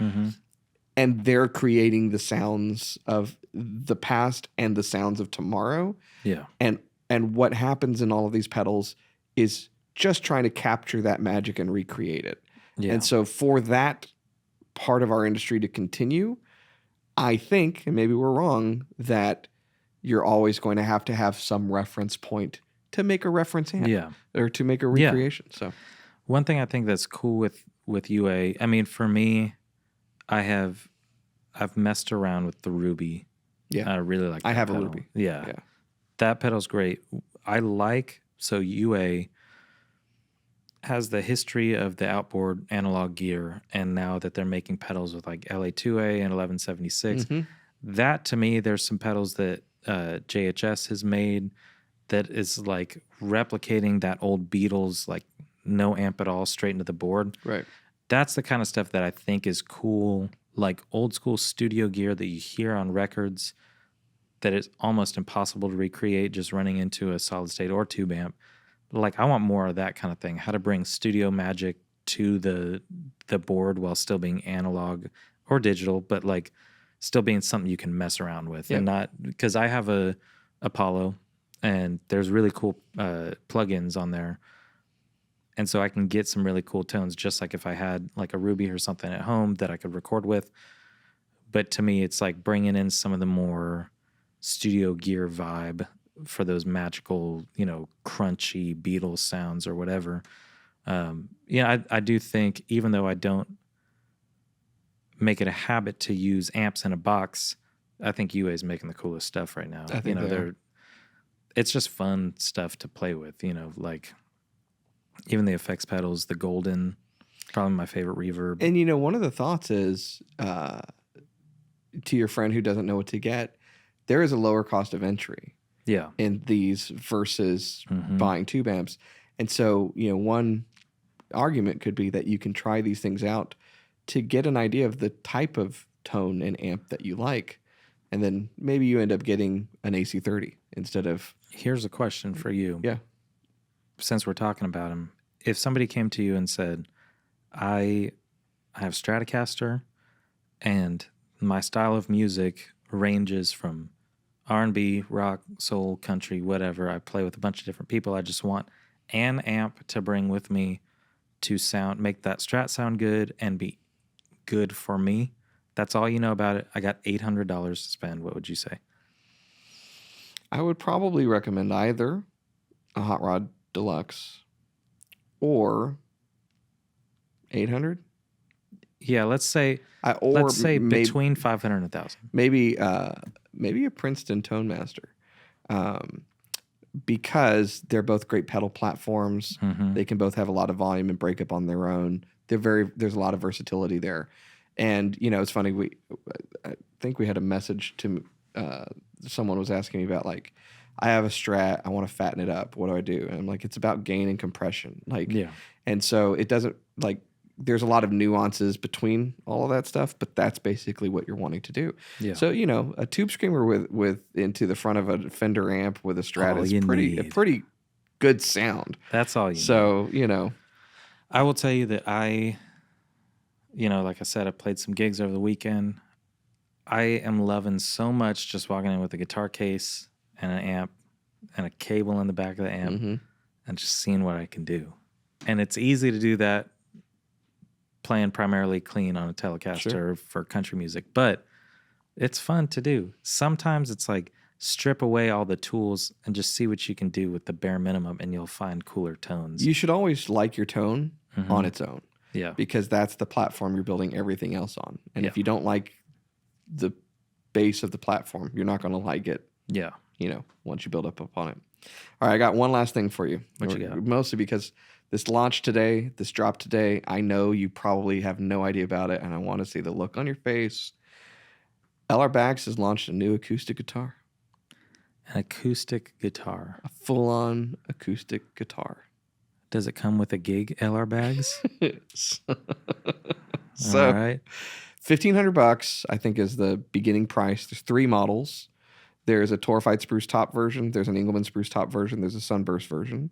Speaker 1: and they're creating the sounds of the past and the sounds of tomorrow.
Speaker 2: Yeah.
Speaker 1: And what happens in all of these pedals is just trying to capture that magic and recreate it.
Speaker 2: Yeah.
Speaker 1: And so for that part of our industry to continue, I think, and maybe we're wrong, that you're always going to have some reference point to make a reference amp or to make a recreation. So
Speaker 2: one thing I think that's cool with UA, I mean, for me, I've messed around with the Ruby.
Speaker 1: Yeah.
Speaker 2: I really like that
Speaker 1: I have
Speaker 2: pedal.
Speaker 1: a Ruby.
Speaker 2: Yeah. That pedal's great. So UA has the history of the outboard analog gear, and now that they're making pedals with like LA2A and 1176, that to me, there's some pedals that JHS has made that is like replicating that old Beatles, like no amp at all, straight into the board.
Speaker 1: Right.
Speaker 2: That's the kind of stuff that I think is cool, like old school studio gear that you hear on records that is almost impossible to recreate just running into a solid state or tube amp. Like I want more of that kind of thing. How to bring studio magic to the board while still being analog or digital, but like still being something you can mess around with.
Speaker 1: Yep.
Speaker 2: And not because I have a Apollo and there's really cool plugins on there. And so I can get some really cool tones, just like if I had like a Ruby or something at home that I could record with. But to me, it's like bringing in some of the more studio gear vibe for those magical, crunchy Beatles sounds or whatever. I do think, even though I don't make it a habit to use amps in a box, I think UA is making the coolest stuff right now.
Speaker 1: I think
Speaker 2: it's just fun stuff to play with, like even the effects pedals, the golden, probably my favorite reverb.
Speaker 1: And one of the thoughts is, to your friend who doesn't know what to get, there is a lower cost of entry.
Speaker 2: Yeah.
Speaker 1: In these versus buying tube amps. And so, one argument could be that you can try these things out to get an idea of the type of tone and amp that you like. And then maybe you end up getting an AC30 instead of...
Speaker 2: Here's a question for you.
Speaker 1: Yeah.
Speaker 2: Since we're talking about them, if somebody came to you and said, I have Stratocaster and my style of music ranges from R&B, rock, soul, country, whatever. I play with a bunch of different people. I just want an amp to bring with me to make that Strat sound good and be good for me. That's all you know about it. I got $800 to spend. What would you say?
Speaker 1: I would probably recommend either a Hot Rod Deluxe or 800.
Speaker 2: Yeah, let's say between 500 and 1,000.
Speaker 1: Maybe a Princeton Tone Master, because they're both great pedal platforms.
Speaker 2: Mm-hmm.
Speaker 1: They can both have a lot of volume and breakup on their own. There's a lot of versatility there, and it's funny. I think we had a message to someone was asking me about, like, I have a Strat, I want to fatten it up. What do I do? And I'm like, it's about gain and compression, and so it doesn't like. There's a lot of nuances between all of that stuff, but that's basically what you're wanting to do.
Speaker 2: Yeah.
Speaker 1: So, a tube screamer with into the front of a Fender amp with a Strat is a pretty good sound.
Speaker 2: That's all you need.
Speaker 1: So,
Speaker 2: I will tell you that like I said, I played some gigs over the weekend. I am loving so much just walking in with a guitar case and an amp and a cable in the back of the amp and just seeing what I can do. And it's easy to do that playing primarily clean on a Telecaster for country music, but it's fun to do. Sometimes it's like strip away all the tools and just see what you can do with the bare minimum, and you'll find cooler tones.
Speaker 1: You should always like your tone on its own.
Speaker 2: Yeah.
Speaker 1: Because that's the platform you're building everything else on. And if you don't like the base of the platform, you're not going to like it.
Speaker 2: Yeah.
Speaker 1: Once you build up upon it. All right, I got one last thing for you.
Speaker 2: What you got?
Speaker 1: Mostly because this dropped today. I know you probably have no idea about it, and I want to see the look on your face. LR Baggs has launched a new acoustic guitar.
Speaker 2: An acoustic guitar.
Speaker 1: A full-on acoustic guitar.
Speaker 2: Does it come with a gig, LR Baggs?
Speaker 1: So,
Speaker 2: all right.
Speaker 1: $1,500, I think, is the beginning price. There's 3 models. There's a Torfied spruce top version. There's an Engelmann spruce top version. There's a Sunburst version.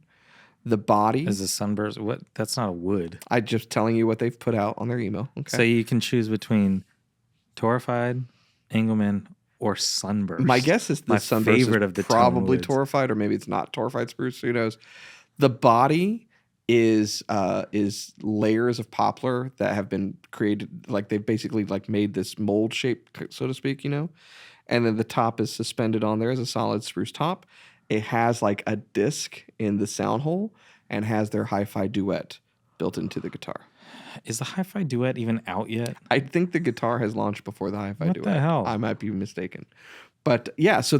Speaker 1: The body
Speaker 2: is a Sunburst. What? That's not a wood.
Speaker 1: I'm just telling you what they've put out on their email. Okay.
Speaker 2: So you can choose between Torfied, Engelmann, or Sunburst.
Speaker 1: My guess is the Sunburst
Speaker 2: favorite
Speaker 1: is
Speaker 2: of the
Speaker 1: probably Torfied, or maybe it's not Torfied spruce. Who knows? The body is layers of poplar that have been created. Like they've basically like made this mold shape, so to speak. And then the top is suspended on there as a solid spruce top. It has like a disc in the sound hole and has their hi-fi duet built into the guitar.
Speaker 2: Is the hi-fi duet even out yet?
Speaker 1: I think the guitar has launched before the hi-fi duet.
Speaker 2: What the hell?
Speaker 1: I might be mistaken. But yeah, so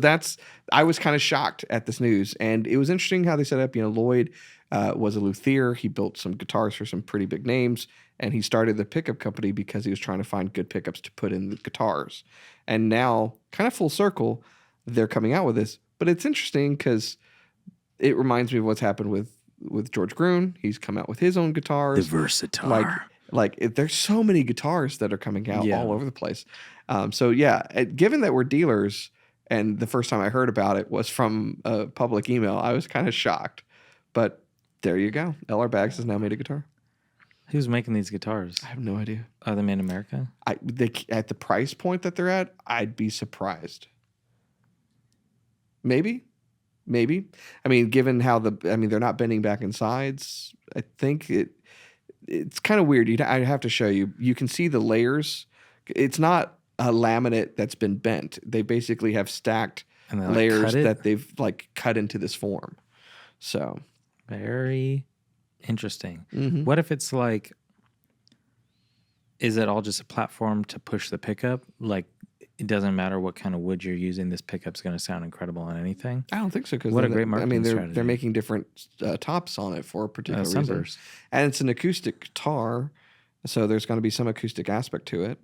Speaker 1: I was kind of shocked at this news. And it was interesting how they set up, Lloyd was a luthier. He built some guitars for some pretty big names. And he started the pickup company because he was trying to find good pickups to put in the guitars. And now, kind of full circle, they're coming out with this. But it's interesting because it reminds me of what's happened with George Gruen. He's come out with his own guitars.
Speaker 2: The Versatar.
Speaker 1: There's so many guitars that are coming out
Speaker 2: Yeah.
Speaker 1: all over the place. So yeah, given that we're dealers, and the first time I heard about it was from a public email, I was kind of shocked. But there you go. LR Baggs has now made a guitar.
Speaker 2: Who's making these guitars?
Speaker 1: I have no idea.
Speaker 2: Are they made in America?
Speaker 1: At the price point that they're at, I'd be surprised. Maybe. I mean, given how they're not bending back in sides. I think it's kind of weird. I have to show you. You can see the layers. It's not a laminate that's been bent. They basically have stacked layers that they've cut into this form. So
Speaker 2: very interesting.
Speaker 1: Mm-hmm.
Speaker 2: What if it's is it all just a platform to push the pickup? It doesn't matter what kind of wood you're using. This pickup's going to sound incredible on anything.
Speaker 1: I don't think so. Because
Speaker 2: what a great marketing strategy.
Speaker 1: They're making different tops on it for a particular reason. And it's an acoustic guitar, so there's going to be some acoustic aspect to it.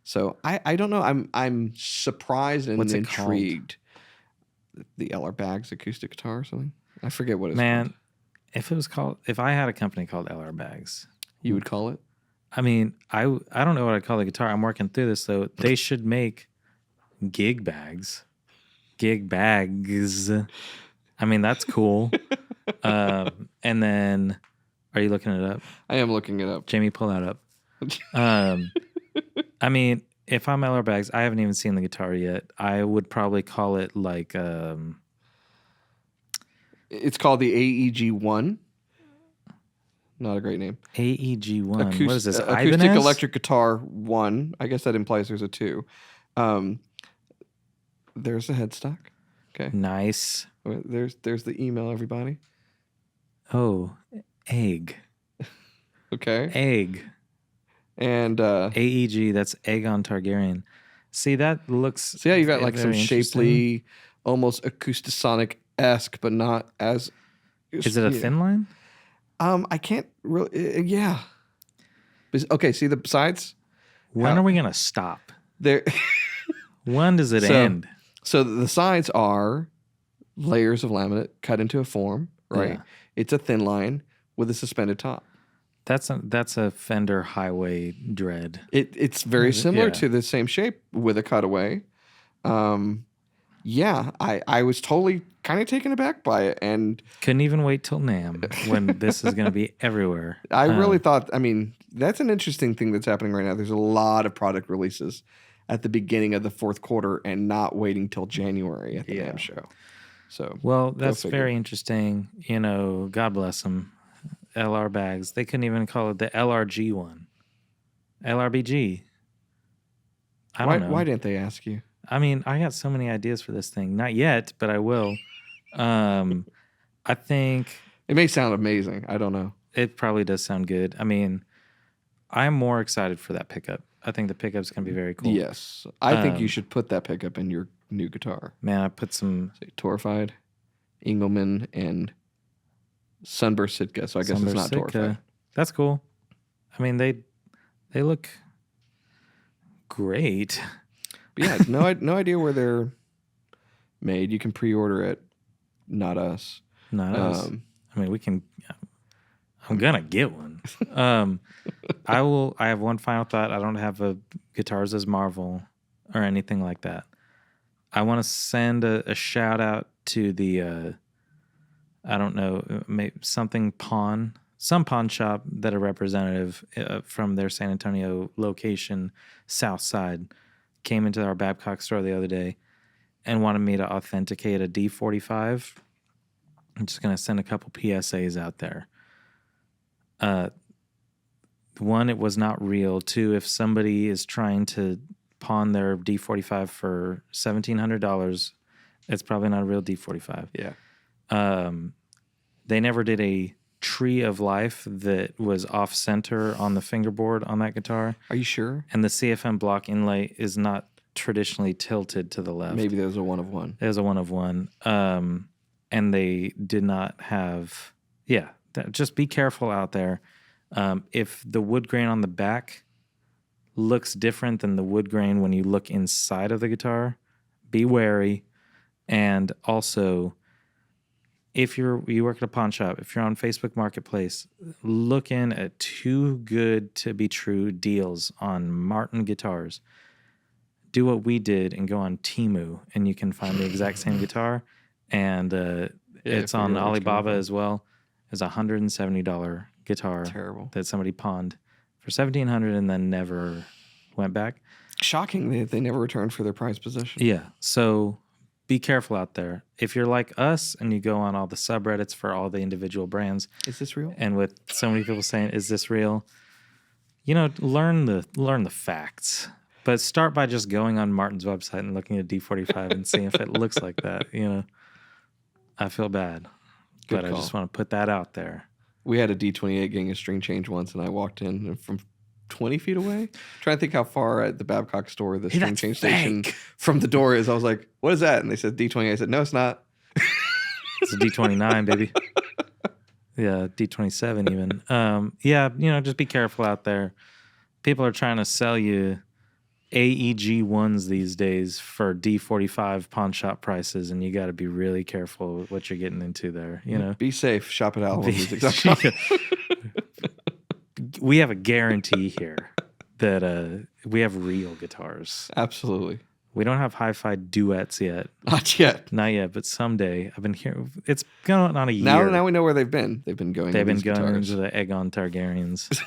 Speaker 1: So I don't know. I'm surprised and intrigued. The LR Baggs acoustic guitar or something. I forget what it's called.
Speaker 2: If I had a company called LR Baggs,
Speaker 1: you would call it?
Speaker 2: I mean, I don't know what I'd call the guitar. I'm working through this, though. They should make gig bags. I mean, that's cool. And then, are you looking it up?
Speaker 1: I am looking it up.
Speaker 2: Jamie, pull that up. I mean, if I'm LR Baggs, I haven't even seen the guitar yet. I would probably call it
Speaker 1: it's called the AEG-1. Not a great name.
Speaker 2: AEG-1. What is this?
Speaker 1: Acoustic
Speaker 2: Ibanez?
Speaker 1: Electric Guitar 1. I guess that implies there's a 2. There's the headstock. Okay.
Speaker 2: Nice.
Speaker 1: There's the email, everybody.
Speaker 2: Oh, egg.
Speaker 1: Okay.
Speaker 2: Egg.
Speaker 1: And
Speaker 2: AEG, that's Aegon Targaryen. See, that looks...
Speaker 1: So yeah, you got some shapely, almost acoustasonic-esque, but not as...
Speaker 2: Is it a thin line?
Speaker 1: I can't really... yeah. Okay, see the sides?
Speaker 2: When are we going to stop?
Speaker 1: There.
Speaker 2: When does it end?
Speaker 1: So the sides are layers of laminate cut into a form, right? Yeah. It's a thin line with a suspended top.
Speaker 2: That's a Fender Highway Dread.
Speaker 1: It's very similar to the same shape with a cutaway. Yeah, I was totally kind of taken aback by it and
Speaker 2: couldn't even wait till NAMM when this is going to be everywhere.
Speaker 1: I really thought, I mean, that's an interesting thing that's happening right now. There's a lot of product releases at the beginning of the fourth quarter and not waiting till January at the NAMM show. So,
Speaker 2: well, that's very interesting. You know, God bless them. LR Baggs. They couldn't even call it the LRG one. LRBG. I don't know.
Speaker 1: Why didn't they ask you?
Speaker 2: I mean, I got so many ideas for this thing. Not yet, but I will. I think...
Speaker 1: It may sound amazing. I don't know.
Speaker 2: It probably does sound good. I mean, I'm more excited for that pickup. I think the pickup's going to be very cool.
Speaker 1: Yes. I think you should put that pickup in your new guitar.
Speaker 2: Man, I put some...
Speaker 1: Torfied, Engelmann, and Sunburst Sitka. So I guess it's not Torfied.
Speaker 2: That's cool. I mean, they look great.
Speaker 1: But yeah, no idea where they're made. You can pre-order it. Not us.
Speaker 2: Not us. I mean, we can... I'm gonna get one. I have one final thought. I don't have a Guitars as Marvel or anything like that. I want to send a shout out to the I don't know, maybe some pawn shop that a representative from their San Antonio location, South Side, came into our Babcock store the other day and wanted me to authenticate a D45. I'm just gonna send a couple PSAs out there. One, it was not real. Two, if somebody is trying to pawn their D45 for $1,700, it's probably not a real D45.
Speaker 1: Yeah.
Speaker 2: They never did a tree of life that was off center on the fingerboard on that guitar.
Speaker 1: Are you sure?
Speaker 2: And the CFM block inlay is not traditionally tilted to the left.
Speaker 1: Maybe there was a 1 of 1.
Speaker 2: It was a 1 of 1. And they did not have... Yeah. Just be careful out there. If the wood grain on the back looks different than the wood grain when you look inside of the guitar, be wary. And also, if you work at a pawn shop, if you're on Facebook Marketplace, look in at too good to be true deals on Martin guitars. Do what we did and go on Temu, and you can find the exact same guitar, and it's on Alibaba as well. It's $170 guitar that somebody pawned for $1,700 and then never went back.
Speaker 1: Shocking, they never returned for their prized possession.
Speaker 2: Yeah, so be careful out there. If you're like us and you go on all the subreddits for all the individual brands,
Speaker 1: is this real?
Speaker 2: And with so many people saying, "Is this real?" You know, learn the facts. But start by just going on Martin's website and looking at D45 and seeing if it looks like that. You know, I feel bad, but I just want to put that out there.
Speaker 1: We had a D28 getting a string change once, and I walked in from 20 feet away, trying to think how far at the Babcock store the string change station from the door is. I was like, "What is that?" And they said D28. I said, "No, it's not.
Speaker 2: It's a D29, baby." Yeah, D27 even. Yeah, you know, just be careful out there. People are trying to sell you AEG ones these days for D45 pawn shop prices, and you got to be really careful with what you're getting into there. You know,
Speaker 1: be safe. Shop at AlamoMusic.com.
Speaker 2: We have a guarantee here that we have real guitars.
Speaker 1: Absolutely.
Speaker 2: We don't have hi-fi duets yet.
Speaker 1: Not yet.
Speaker 2: Not yet, but someday. I've been hearing it's going on a year.
Speaker 1: Now we know where they've been. They've been going into
Speaker 2: the Aegon Targaryens.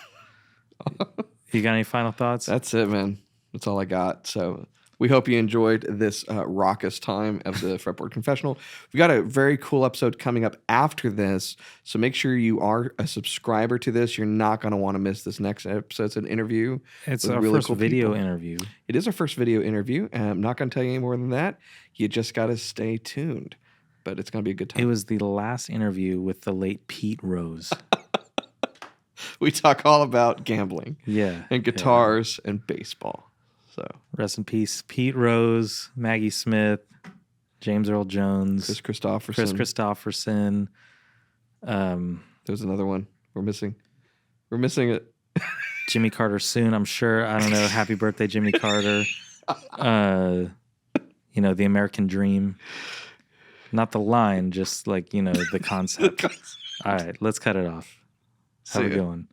Speaker 2: You got any final thoughts?
Speaker 1: That's it, man. That's all I got. So we hope you enjoyed this raucous time of the Fretboard Confessional. We've got a very cool episode coming up after this, so make sure you are a subscriber to this. You're not going to want to miss this next episode. It's an interview.
Speaker 2: It's our really first video interview.
Speaker 1: It is our first video interview. I'm not going to tell you any more than that. You just got to stay tuned, but it's going to be a good time.
Speaker 2: It was the last interview with the late Pete Rose.
Speaker 1: We talk all about gambling, and guitars and baseball. So
Speaker 2: rest in peace, Pete Rose, Maggie Smith, James Earl Jones,
Speaker 1: Chris Christopherson. There's another one we're missing. We're missing it.
Speaker 2: Jimmy Carter soon, I'm sure. I don't know. Happy birthday, Jimmy Carter. You know, the American dream. Not the line, just like, you know, the concept. All right, let's cut it off. Have a good one.